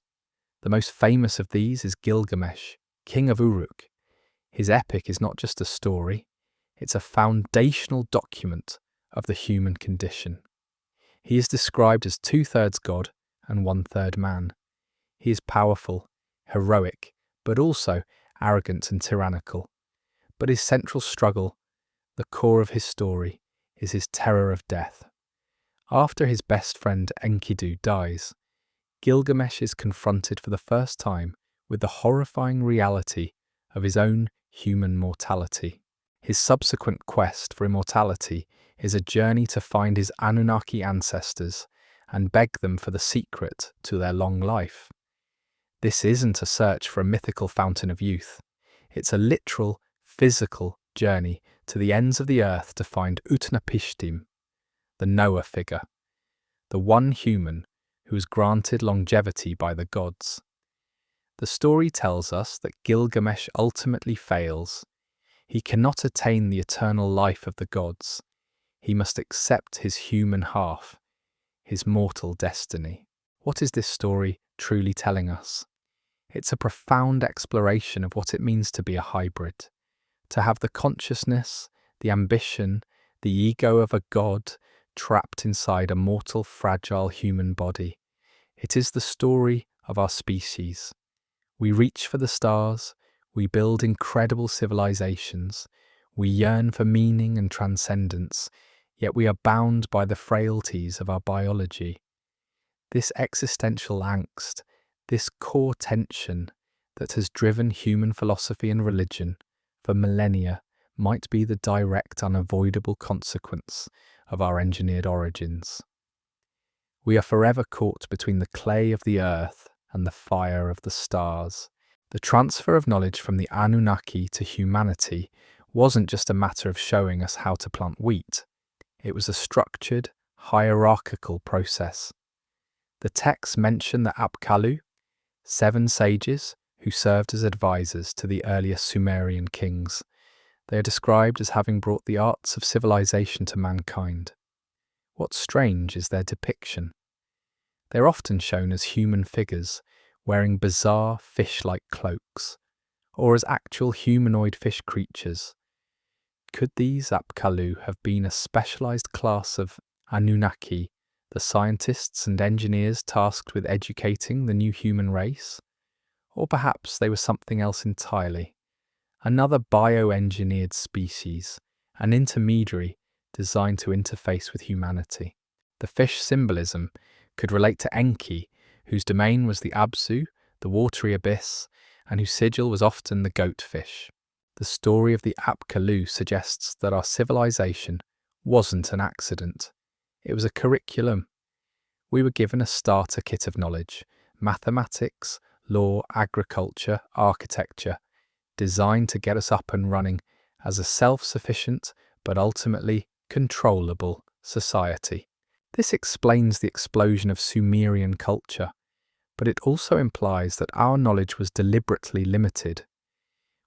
The most famous of these is Gilgamesh, king of Uruk. His epic is not just a story, it's a foundational document of the human condition. He is described as 2/3 god and 1/3 man. He is powerful, heroic, but also arrogant and tyrannical. But his central struggle, the core of his story, is his terror of death. After his best friend Enkidu dies, Gilgamesh is confronted for the first time with the horrifying reality of his own human mortality. His subsequent quest for immortality is a journey to find his Anunnaki ancestors and beg them for the secret to their long life. This isn't a search for a mythical fountain of youth. It's a literal, physical journey to the ends of the earth to find Utnapishtim, the Noah figure, the one human who was granted longevity by the gods. The story tells us that Gilgamesh ultimately fails. He cannot attain the eternal life of the gods. He must accept his human half, his mortal destiny. What is this story truly telling us? It's a profound exploration of what it means to be a hybrid, to have the consciousness, the ambition, the ego of a god trapped inside a mortal, fragile human body. It is the story of our species. We reach for the stars, we build incredible civilizations, we yearn for meaning and transcendence, yet we are bound by the frailties of our biology. This existential angst, this core tension that has driven human philosophy and religion for millennia might be the direct, unavoidable consequence of our engineered origins. We are forever caught between the clay of the earth and the fire of the stars. The transfer of knowledge from the Anunnaki to humanity wasn't just a matter of showing us how to plant wheat. It was a structured, hierarchical process. The texts mention the Apkallu, 7 sages who served as advisors to the earliest Sumerian kings. They are described as having brought the arts of civilization to mankind. What's strange is their depiction. They're often shown as human figures wearing bizarre fish-like cloaks, or as actual humanoid fish creatures. Could these Apkallu have been a specialized class of Anunnaki, the scientists and engineers tasked with educating the new human race? Or perhaps they were something else entirely, another bioengineered species, an intermediary designed to interface with humanity. The fish symbolism could relate to Enki, whose domain was the Absu, the watery abyss, and whose sigil was often the goatfish. The story of the Apkallu suggests that our civilization wasn't an accident. It was a curriculum. We were given a starter kit of knowledge: mathematics, law, agriculture, architecture, designed to get us up and running as a self-sufficient but ultimately controllable society. This explains the explosion of Sumerian culture, but it also implies that our knowledge was deliberately limited.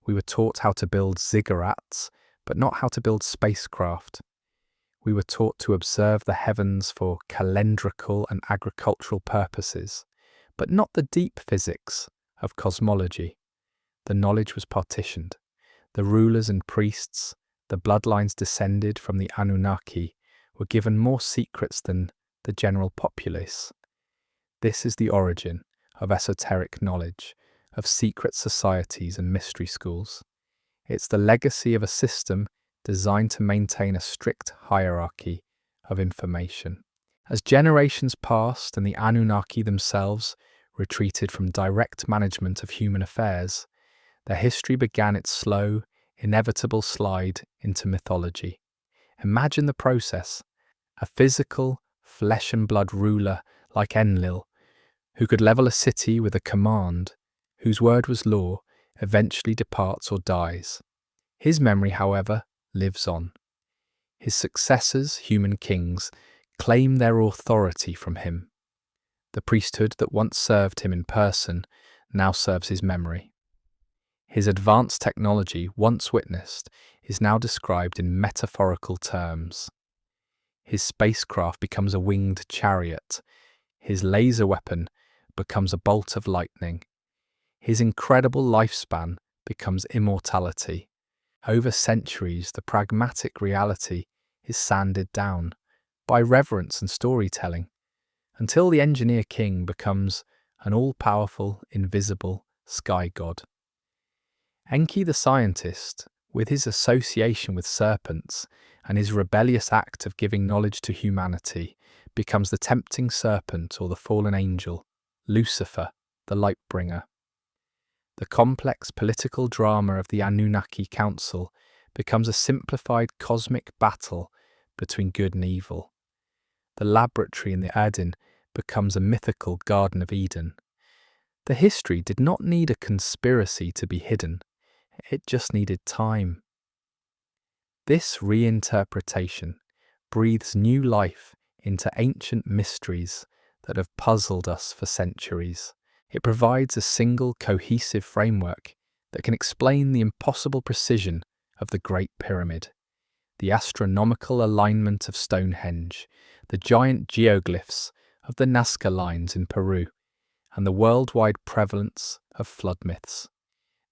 We were taught how to build ziggurats, but not how to build spacecraft. We were taught to observe the heavens for calendrical and agricultural purposes, but not the deep physics of cosmology. The knowledge was partitioned. The rulers and priests, the bloodlines descended from the Anunnaki, were given more secrets than the general populace. This is the origin of esoteric knowledge, of secret societies and mystery schools. It's the legacy of a system designed to maintain a strict hierarchy of information. As generations passed and the Anunnaki themselves retreated from direct management of human affairs, their history began its slow, inevitable slide into mythology. Imagine the process: a physical, flesh and blood ruler like Enlil, who could level a city with a command, whose word was law, eventually departs or dies. His memory, however, lives on. His successors, human kings, claim their authority from him. The priesthood that once served him in person now serves his memory. His advanced technology, once witnessed, is now described in metaphorical terms. His spacecraft becomes a winged chariot. His laser weapon becomes a bolt of lightning. His incredible lifespan becomes immortality. Over centuries, the pragmatic reality is sanded down by reverence and storytelling, until the engineer king becomes an all-powerful, invisible sky god. Enki the scientist, with his association with serpents and his rebellious act of giving knowledge to humanity, becomes the tempting serpent or the fallen angel, Lucifer, the light-bringer. The complex political drama of the Anunnaki Council becomes a simplified cosmic battle between good and evil. The laboratory in the Adin becomes a mythical Garden of Eden. The history did not need a conspiracy to be hidden. It just needed time. This reinterpretation breathes new life into ancient mysteries that have puzzled us for centuries. It provides a single, cohesive framework that can explain the impossible precision of the Great Pyramid, the astronomical alignment of Stonehenge, the giant geoglyphs of the Nazca lines in Peru, and the worldwide prevalence of flood myths.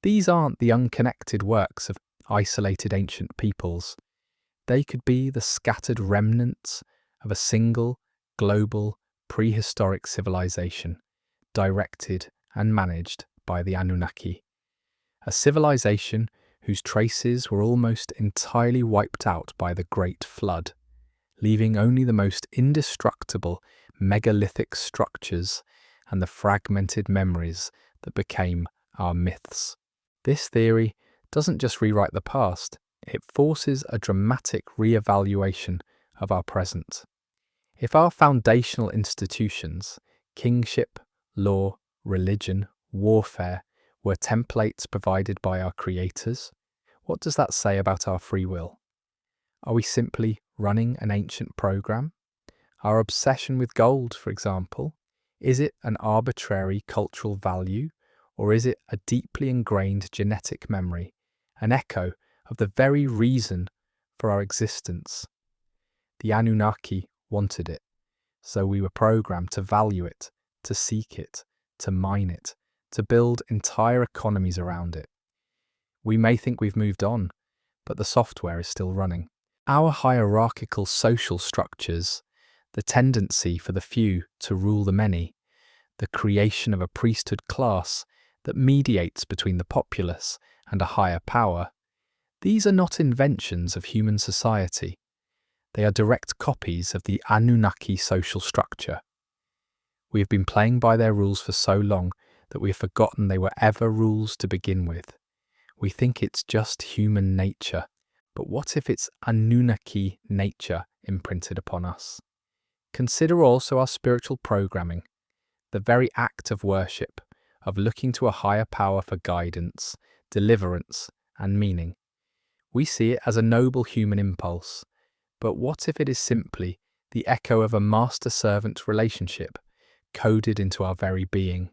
These aren't the unconnected works of isolated ancient peoples. They could be the scattered remnants of a single, global, prehistoric civilization, directed and managed by the Anunnaki. A civilization whose traces were almost entirely wiped out by the Great Flood, leaving only the most indestructible megalithic structures and the fragmented memories that became our myths. This theory doesn't just rewrite the past, it forces a dramatic re-evaluation of our present. If our foundational institutions, kingship, law, religion, warfare, were templates provided by our creators, what does that say about our free will? Are we simply running an ancient program? Our obsession with gold, for example, is it an arbitrary cultural value, or is it a deeply ingrained genetic memory, an echo of the very reason for our existence? The Anunnaki wanted it, so we were programmed to value it, to seek it, to mine it, to build entire economies around it. We may think we've moved on, but the software is still running. Our hierarchical social structures, the tendency for the few to rule the many, the creation of a priesthood class that mediates between the populace and a higher power, these are not inventions of human society. They are direct copies of the Anunnaki social structure. We have been playing by their rules for so long that we have forgotten they were ever rules to begin with. We think it's just human nature, but what if it's Anunnaki nature imprinted upon us? Consider also our spiritual programming, the very act of worship, of looking to a higher power for guidance, deliverance, and meaning. We see it as a noble human impulse, but what if it is simply the echo of a master-servant relationship coded into our very being?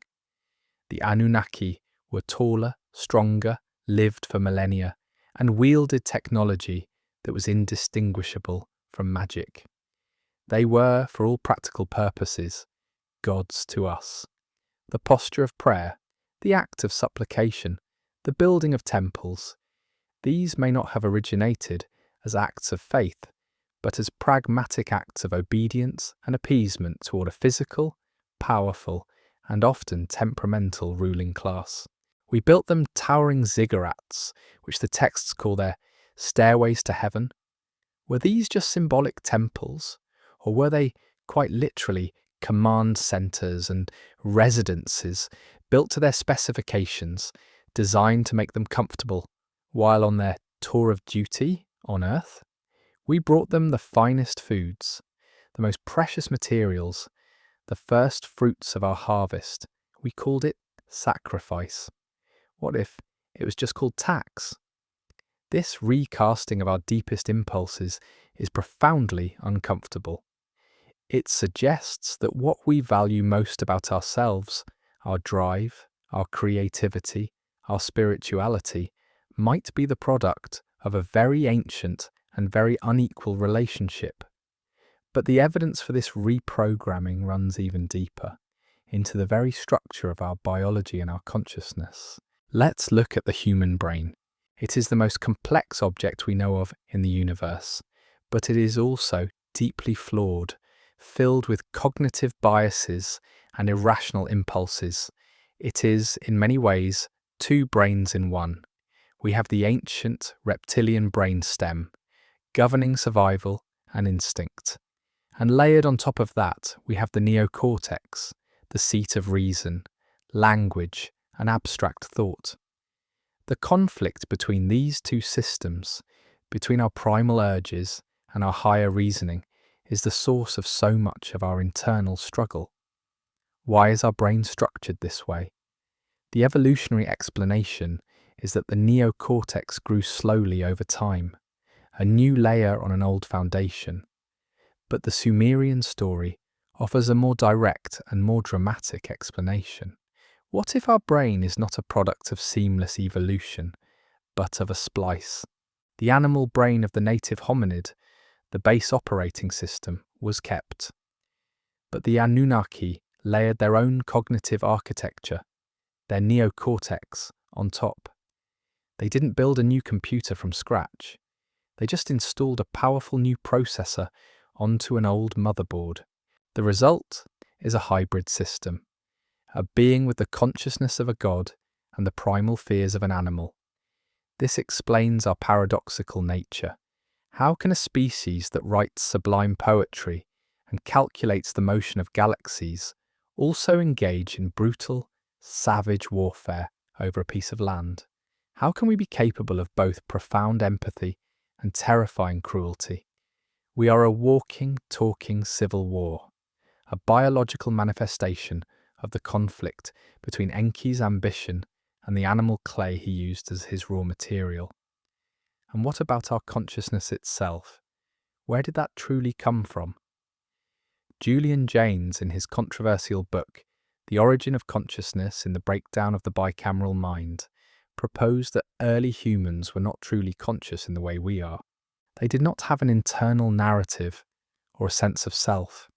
The Anunnaki were taller, stronger, lived for millennia, and wielded technology that was indistinguishable from magic. They were, for all practical purposes, gods to us. The posture of prayer, the act of supplication, the building of temples, these may not have originated as acts of faith, but as pragmatic acts of obedience and appeasement toward a physical, powerful, and often temperamental ruling class. We built them towering ziggurats, which the texts call their stairways to heaven. Were these just symbolic temples, or were they quite literally command centers and residences built to their specifications, designed to make them comfortable while on their tour of duty on Earth? We brought them the finest foods, the most precious materials, the first fruits of our harvest. We called it sacrifice. What if it was just called tax? This recasting of our deepest impulses is profoundly uncomfortable. It suggests that what we value most about ourselves, our drive, our creativity, our spirituality, might be the product of a very ancient and very unequal relationship. But the evidence for this reprogramming runs even deeper, into the very structure of our biology and our consciousness. Let's look at the human brain. It is the most complex object we know of in the universe, but it is also deeply flawed, filled with cognitive biases and irrational impulses. It is, in many ways, two brains in one. We have the ancient reptilian brain stem, governing survival and instinct. And layered on top of that, we have the neocortex, the seat of reason, language, and abstract thought. The conflict between these two systems, between our primal urges and our higher reasoning, is the source of so much of our internal struggle. Why is our brain structured this way? The evolutionary explanation is that the neocortex grew slowly over time, a new layer on an old foundation. But the Sumerian story offers a more direct and more dramatic explanation. What if our brain is not a product of seamless evolution, but of a splice? The animal brain of the native hominid, the base operating system, was kept. But the Anunnaki layered their own cognitive architecture, their neocortex, on top. They didn't build a new computer from scratch. They just installed a powerful new processor onto an old motherboard. The result is a hybrid system, a being with the consciousness of a god and the primal fears of an animal. This explains our paradoxical nature. How can a species that writes sublime poetry and calculates the motion of galaxies also engage in brutal, savage warfare over a piece of land? How can we be capable of both profound empathy and terrifying cruelty? We are a walking, talking civil war, a biological manifestation of the conflict between Enki's ambition and the animal clay he used as his raw material. And what about our consciousness itself? Where did that truly come from? Julian Jaynes, in his controversial book, The Origin of Consciousness in the Breakdown of the Bicameral Mind, proposed that early humans were not truly conscious in the way we are. They did not have an internal narrative or a sense of self.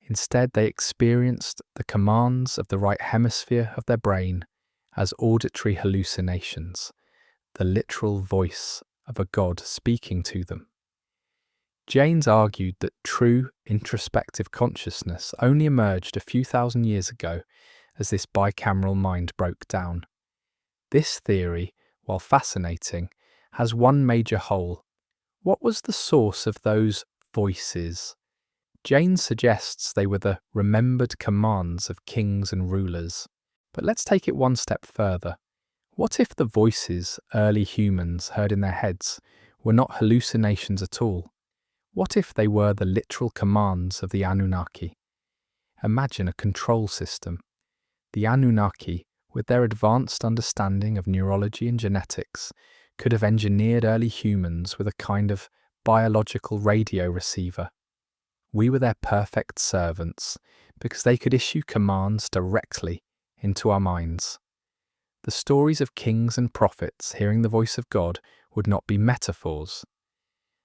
Instead, they experienced the commands of the right hemisphere of their brain as auditory hallucinations, the literal voice of a god speaking to them. Jaynes argued that true introspective consciousness only emerged a few thousand years ago as this bicameral mind broke down. This theory, while fascinating, has one major hole. What was the source of those voices? Jaynes suggests they were the remembered commands of kings and rulers. But let's take it one step further. What if the voices early humans heard in their heads were not hallucinations at all? What if they were the literal commands of the Anunnaki? Imagine a control system. The Anunnaki, with their advanced understanding of neurology and genetics, could have engineered early humans with a kind of biological radio receiver. We were their perfect servants because they could issue commands directly into our minds. The stories of kings and prophets hearing the voice of God would not be metaphors.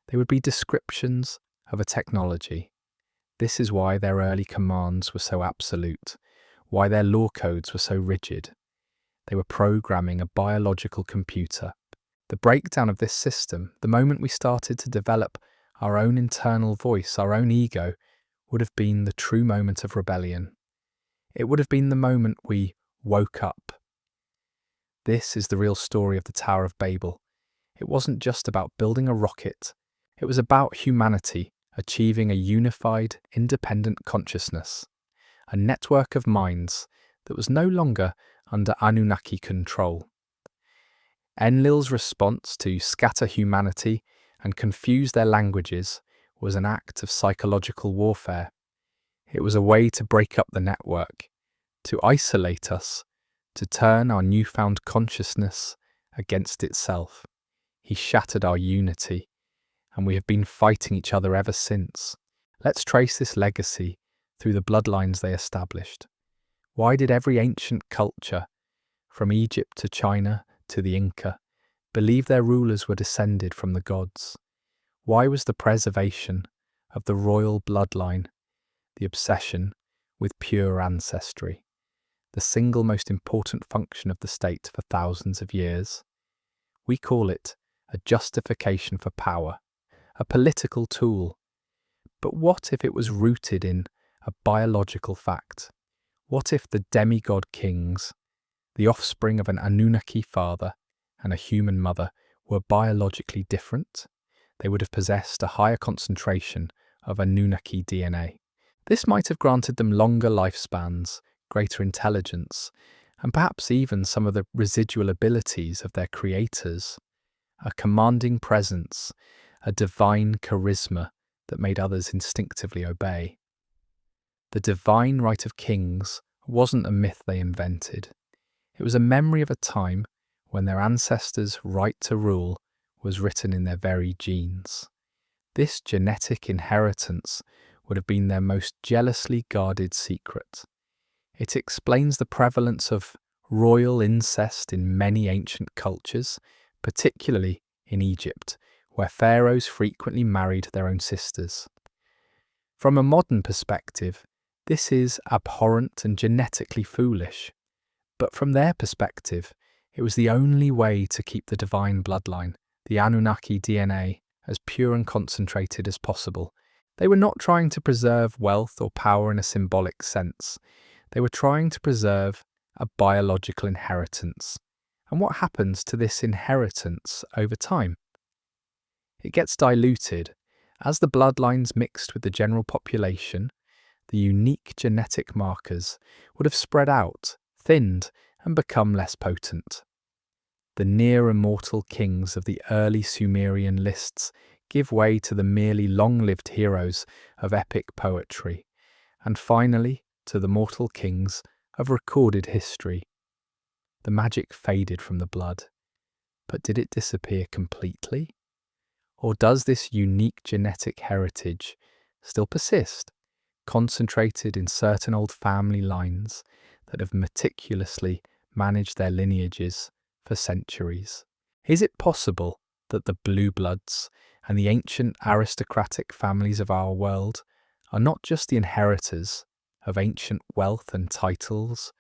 They would be descriptions of a technology. This is why their early commands were so absolute, why their law codes were so rigid. They were programming a biological computer. The breakdown of this system, the moment we started to develop our own internal voice, our own ego, would have been the true moment of rebellion. It would have been the moment we woke up. This is the real story of the Tower of Babel. It wasn't just about building a rocket. It was about humanity achieving a unified, independent consciousness, a network of minds that was no longer under Anunnaki control. Enlil's response to scatter humanity and confuse their languages was an act of psychological warfare. It was a way to break up the network, to isolate us, to turn our newfound consciousness against itself. He shattered our unity, and we have been fighting each other ever since. Let's trace this legacy through the bloodlines they established. Why did every ancient culture, from Egypt to China to the Inca, believe their rulers were descended from the gods? Why was the preservation of the royal bloodline, the obsession with pure ancestry, the single most important function of the state for thousands of years? We call it a justification for power, a political tool. But what if it was rooted in a biological fact? What if the demigod kings, the offspring of an Anunnaki father and a human mother, were biologically different? They would have possessed a higher concentration of Anunnaki DNA. This might have granted them longer lifespans, greater intelligence, and perhaps even some of the residual abilities of their creators, a commanding presence, a divine charisma that made others instinctively obey. The divine right of kings wasn't a myth they invented. It was a memory of a time when their ancestors' right to rule was written in their very genes. This genetic inheritance would have been their most jealously guarded secret. It explains the prevalence of royal incest in many ancient cultures, particularly in Egypt, where pharaohs frequently married their own sisters. From a modern perspective, this is abhorrent and genetically foolish. But from their perspective, it was the only way to keep the divine bloodline, the Anunnaki DNA, as pure and concentrated as possible. They were not trying to preserve wealth or power in a symbolic sense. They were trying to preserve a biological inheritance. And what happens to this inheritance over time? It gets diluted. As the bloodlines mixed with the general population, the unique genetic markers would have spread out, thinned, and become less potent. The near-immortal kings of the early Sumerian lists give way to the merely long-lived heroes of epic poetry, and finally to the mortal kings of recorded history. The magic faded from the blood, but did it disappear completely? Or does this unique genetic heritage still persist, concentrated in certain old family lines that have meticulously managed their lineages for centuries? Is it possible that the blue bloods and the ancient aristocratic families of our world are not just the inheritors of ancient wealth and titles,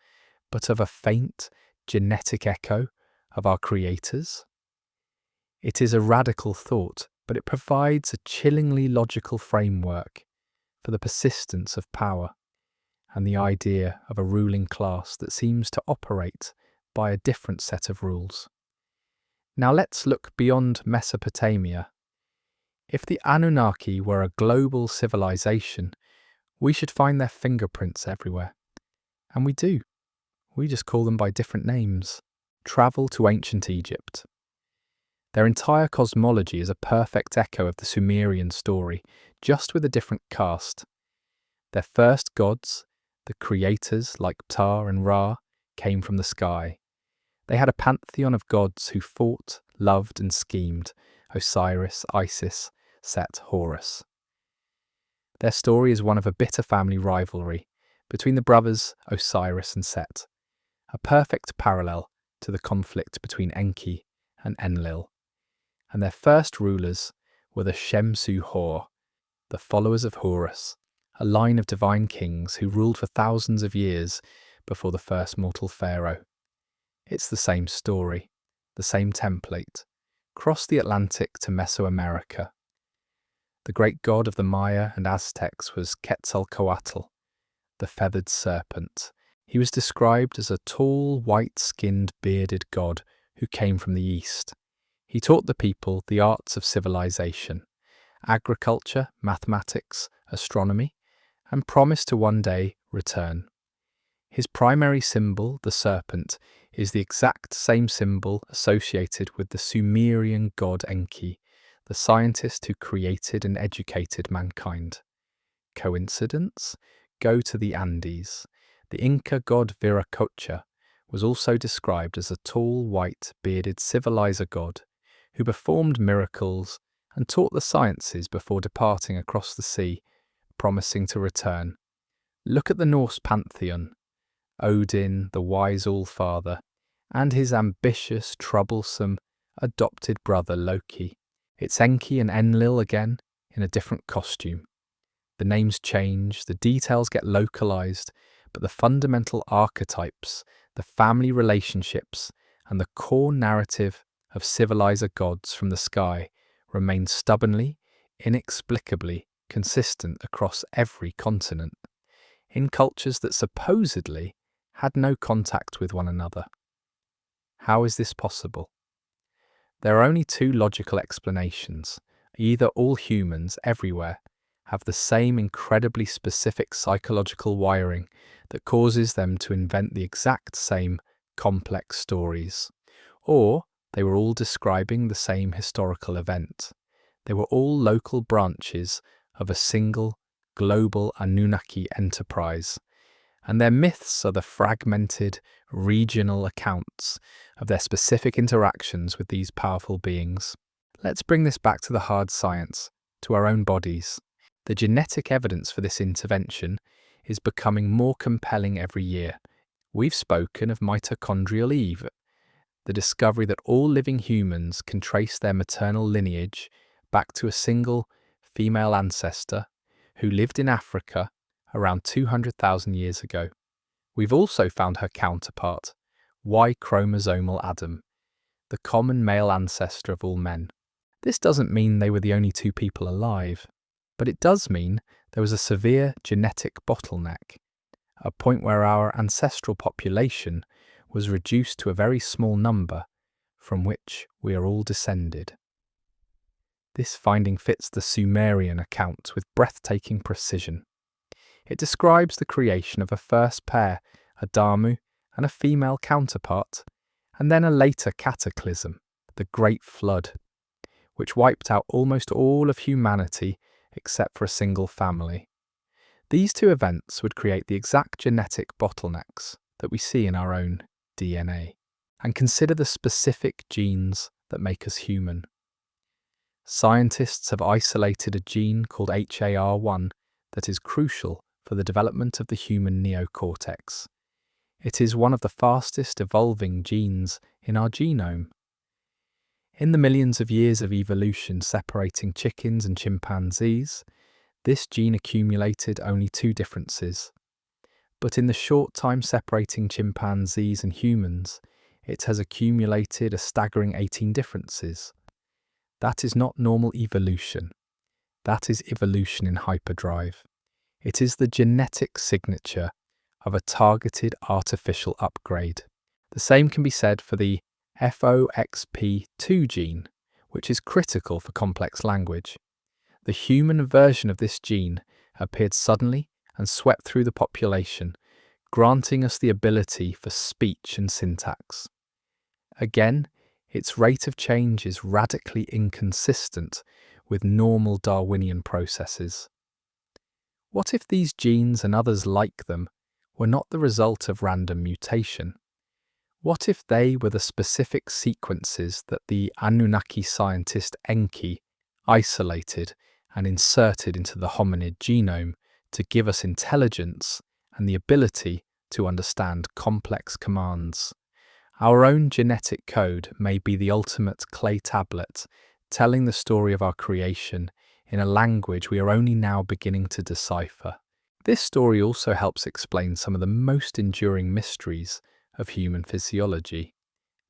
but of a faint genetic echo of our creators? It is a radical thought, but it provides a chillingly logical framework for the persistence of power and the idea of a ruling class that seems to operate by a different set of rules. Now let's look beyond Mesopotamia. If the Anunnaki were a global civilization, we should find their fingerprints everywhere. And we do. We just call them by different names. Travel to ancient Egypt. Their entire cosmology is a perfect echo of the Sumerian story, just with a different cast. Their first gods, the creators like Ptah and Ra, came from the sky. They had a pantheon of gods who fought, loved and schemed: Osiris, Isis, Set, Horus. Their story is one of a bitter family rivalry between the brothers Osiris and Set, a perfect parallel to the conflict between Enki and Enlil. And their first rulers were the Shemsu Hor, the followers of Horus, a line of divine kings who ruled for thousands of years before the first mortal pharaoh. It's the same story, the same template. Cross the Atlantic to Mesoamerica. The great god of the Maya and Aztecs was Quetzalcoatl, the feathered serpent. He was described as a tall, white-skinned, bearded god who came from the east. He taught the people the arts of civilization, agriculture, mathematics, astronomy, and promised to one day return. His primary symbol, the serpent, is the exact same symbol associated with the Sumerian god Enki, the scientist who created and educated mankind. Coincidence? Go to the Andes. The Inca god Viracocha was also described as a tall, white, bearded civilizer god who performed miracles and taught the sciences before departing across the sea, promising to return. Look at the Norse pantheon: Odin, the wise All-Father, and his ambitious, troublesome, adopted brother Loki. It's Enki and Enlil again, in a different costume. The names change, the details get localized, but the fundamental archetypes, the family relationships, and the core narrative of civilizer gods from the sky remain stubbornly, inexplicably consistent across every continent, in cultures that supposedly had no contact with one another. How is this possible? There are only two logical explanations. Either all humans everywhere have the same incredibly specific psychological wiring that causes them to invent the exact same complex stories, or they were all describing the same historical event. They were all local branches of a single, global Anunnaki enterprise, and their myths are the fragmented, regional accounts of their specific interactions with these powerful beings. Let's bring this back to the hard science, to our own bodies. The genetic evidence for this intervention is becoming more compelling every year. We've spoken of mitochondrial Eve, the discovery that all living humans can trace their maternal lineage back to a single female ancestor who lived in Africa around 200,000 years ago. We've also found her counterpart, Y-chromosomal Adam, the common male ancestor of all men. This doesn't mean they were the only two people alive, but it does mean there was a severe genetic bottleneck, a point where our ancestral population was reduced to a very small number from which we are all descended. This finding fits the Sumerian account with breathtaking precision. It describes the creation of a first pair, Adamu, and a female counterpart, and then a later cataclysm, the Great Flood, which wiped out almost all of humanity except for a single family. These two events would create the exact genetic bottlenecks that we see in our own DNA. And consider the specific genes that make us human. Scientists have isolated a gene called HAR1 that is crucial for the development of the human neocortex. It is one of the fastest evolving genes in our genome. In the millions of years of evolution separating chickens and chimpanzees, this gene accumulated only 2 differences. But in the short time separating chimpanzees and humans, it has accumulated a staggering 18 differences. That is not normal evolution. That is evolution in hyperdrive. It is the genetic signature of a targeted artificial upgrade. The same can be said for the FOXP2 gene, which is critical for complex language. The human version of this gene appeared suddenly and swept through the population, granting us the ability for speech and syntax. Again, its rate of change is radically inconsistent with normal Darwinian processes. What if these genes and others like them were not the result of random mutation? What if they were the specific sequences that the Anunnaki scientist Enki isolated and inserted into the hominid genome to give us intelligence and the ability to understand complex commands? Our own genetic code may be the ultimate clay tablet, telling the story of our creation in a language we are only now beginning to decipher. This story also helps explain some of the most enduring mysteries of human physiology.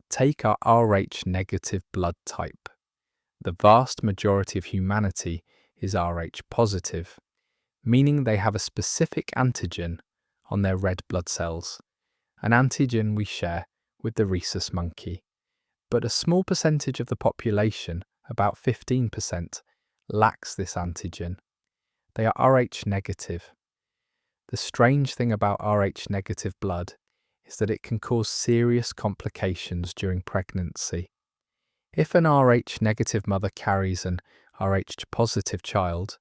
Take our Rh-negative blood type. The vast majority of humanity is Rh-positive, meaning they have a specific antigen on their red blood cells, an antigen we share with the rhesus monkey. But a small percentage of the population, about 15%, lacks this antigen. They are Rh-negative. The strange thing about Rh-negative blood is that it can cause serious complications during pregnancy. If an Rh-negative mother carries an Rh-positive child,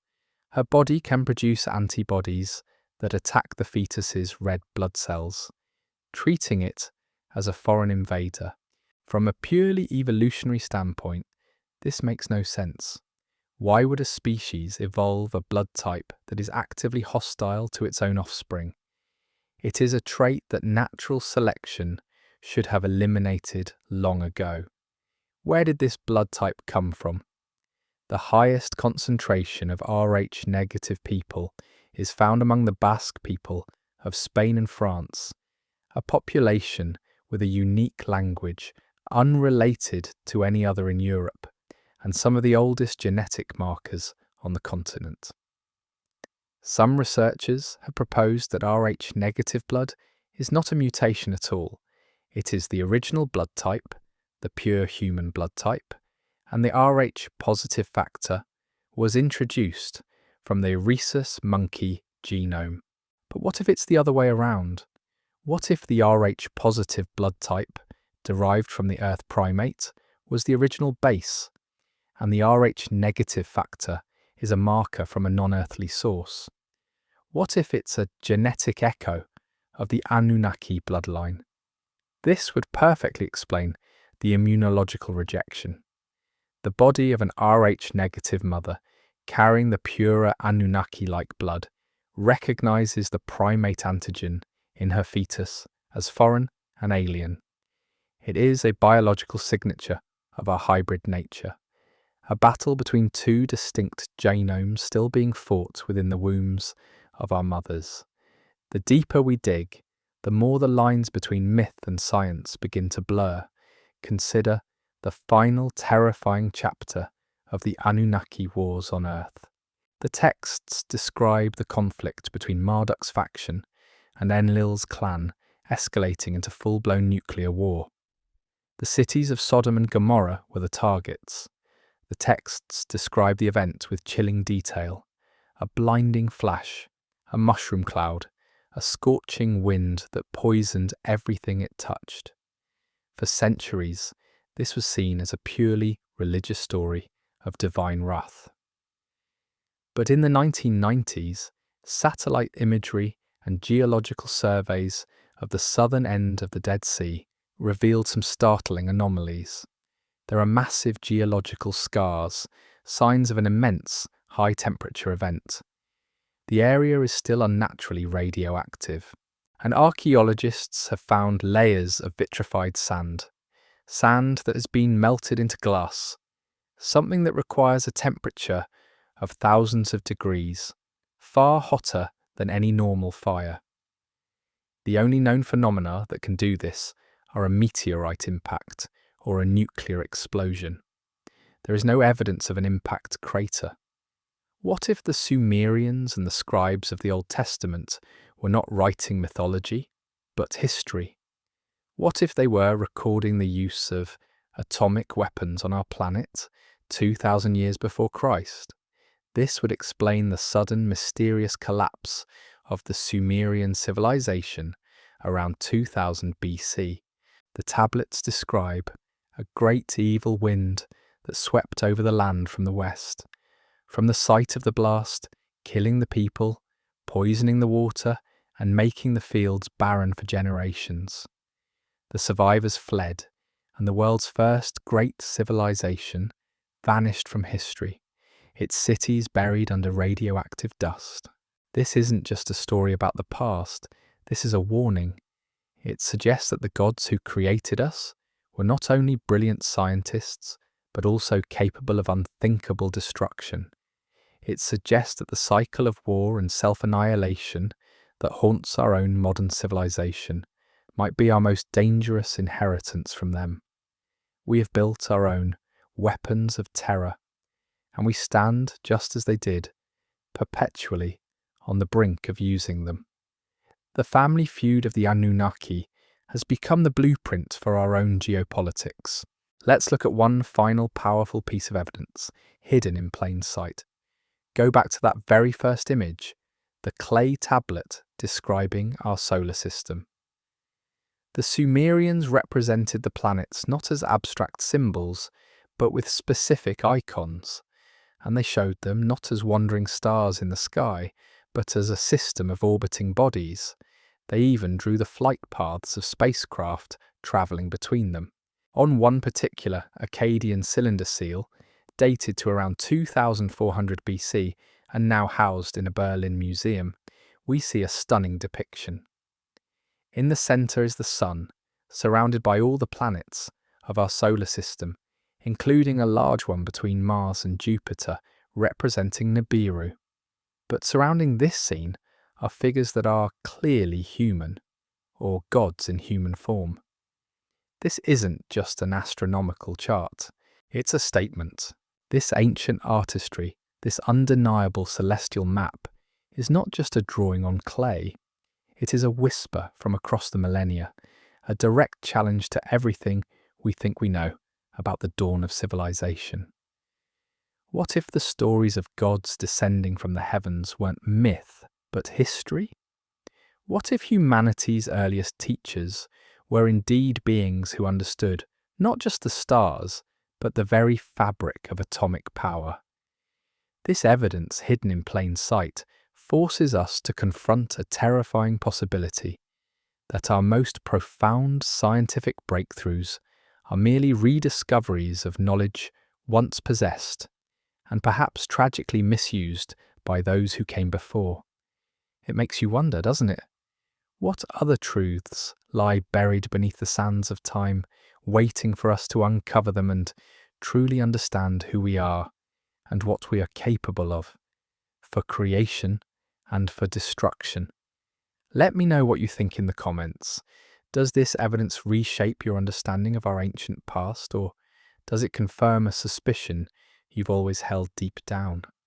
her body can produce antibodies that attack the fetus's red blood cells, treating it as a foreign invader. From a purely evolutionary standpoint, this makes no sense. Why would a species evolve a blood type that is actively hostile to its own offspring? It is a trait that natural selection should have eliminated long ago. Where did this blood type come from? The highest concentration of Rh-negative people is found among the Basque people of Spain and France, a population with a unique language unrelated to any other in Europe, and some of the oldest genetic markers on the continent. Some researchers have proposed that Rh-negative blood is not a mutation at all. It is the original blood type, the pure human blood type, and the Rh-positive factor was introduced from the rhesus monkey genome. But what if it's the other way around? What if the Rh-positive blood type, derived from the Earth primate, was the original base, and the Rh-negative factor is a marker from a non-earthly source? What if it's a genetic echo of the Anunnaki bloodline? This would perfectly explain the immunological rejection. The body of an Rh-negative mother carrying the purer Anunnaki-like blood recognizes the primate antigen in her fetus as foreign and alien. It is a biological signature of our hybrid nature, a battle between two distinct genomes still being fought within the wombs of our mothers. The deeper we dig, the more the lines between myth and science begin to blur. Consider the final terrifying chapter of the Anunnaki wars on Earth. The texts describe the conflict between Marduk's faction and Enlil's clan escalating into full-blown nuclear war. The cities of Sodom and Gomorrah were the targets. The texts describe the event with chilling detail: a blinding flash, a mushroom cloud, a scorching wind that poisoned everything it touched. For centuries, this was seen as a purely religious story of divine wrath. But in the 1990s, satellite imagery and geological surveys of the southern end of the Dead Sea revealed some startling anomalies. There are massive geological scars, signs of an immense high-temperature event. The area is still unnaturally radioactive, and archaeologists have found layers of vitrified sand that has been melted into glass, something that requires a temperature of thousands of degrees, far hotter than any normal fire. The only known phenomena that can do this are a meteorite impact or a nuclear explosion. There is no evidence of an impact crater. What if the Sumerians and the scribes of the Old Testament were not writing mythology, but history? What if they were recording the use of atomic weapons on our planet 2,000 years before Christ? This would explain the sudden mysterious collapse of the Sumerian civilization around 2000 BC. The tablets describe a great evil wind that swept over the land from the west. From the site of the blast, killing the people, poisoning the water, and making the fields barren for generations. The survivors fled, and the world's first great civilization vanished from history, its cities buried under radioactive dust. This isn't just a story about the past, this is a warning. It suggests that the gods who created us were not only brilliant scientists, but also capable of unthinkable destruction. It suggests that the cycle of war and self-annihilation that haunts our own modern civilization might be our most dangerous inheritance from them. We have built our own weapons of terror, and we stand, just as they did, perpetually on the brink of using them. The family feud of the Anunnaki has become the blueprint for our own geopolitics. Let's look at one final powerful piece of evidence, hidden in plain sight. Go back to that very first image, the clay tablet describing our solar system. The Sumerians represented the planets not as abstract symbols, but with specific icons, and they showed them not as wandering stars in the sky, but as a system of orbiting bodies. They even drew the flight paths of spacecraft travelling between them. On one particular Akkadian cylinder seal, dated to around 2400 BC and now housed in a Berlin museum, we see a stunning depiction. In the centre is the Sun, surrounded by all the planets of our solar system, including a large one between Mars and Jupiter, representing Nibiru. But surrounding this scene are figures that are clearly human, or gods in human form. This isn't just an astronomical chart, it's a statement. This ancient artistry, this undeniable celestial map, is not just a drawing on clay. It is a whisper from across the millennia, a direct challenge to everything we think we know about the dawn of civilization. What if the stories of gods descending from the heavens weren't myth, but history? What if humanity's earliest teachers were indeed beings who understood not just the stars, but the very fabric of atomic power? This evidence, hidden in plain sight, forces us to confront a terrifying possibility that our most profound scientific breakthroughs are merely rediscoveries of knowledge once possessed, and perhaps tragically misused by those who came before. It makes you wonder, doesn't it? What other truths lie buried beneath the sands of time, waiting for us to uncover them and truly understand who we are and what we are capable of, for creation and for destruction? Let me know what you think in the comments. Does this evidence reshape your understanding of our ancient past, or does it confirm a suspicion you've always held deep down?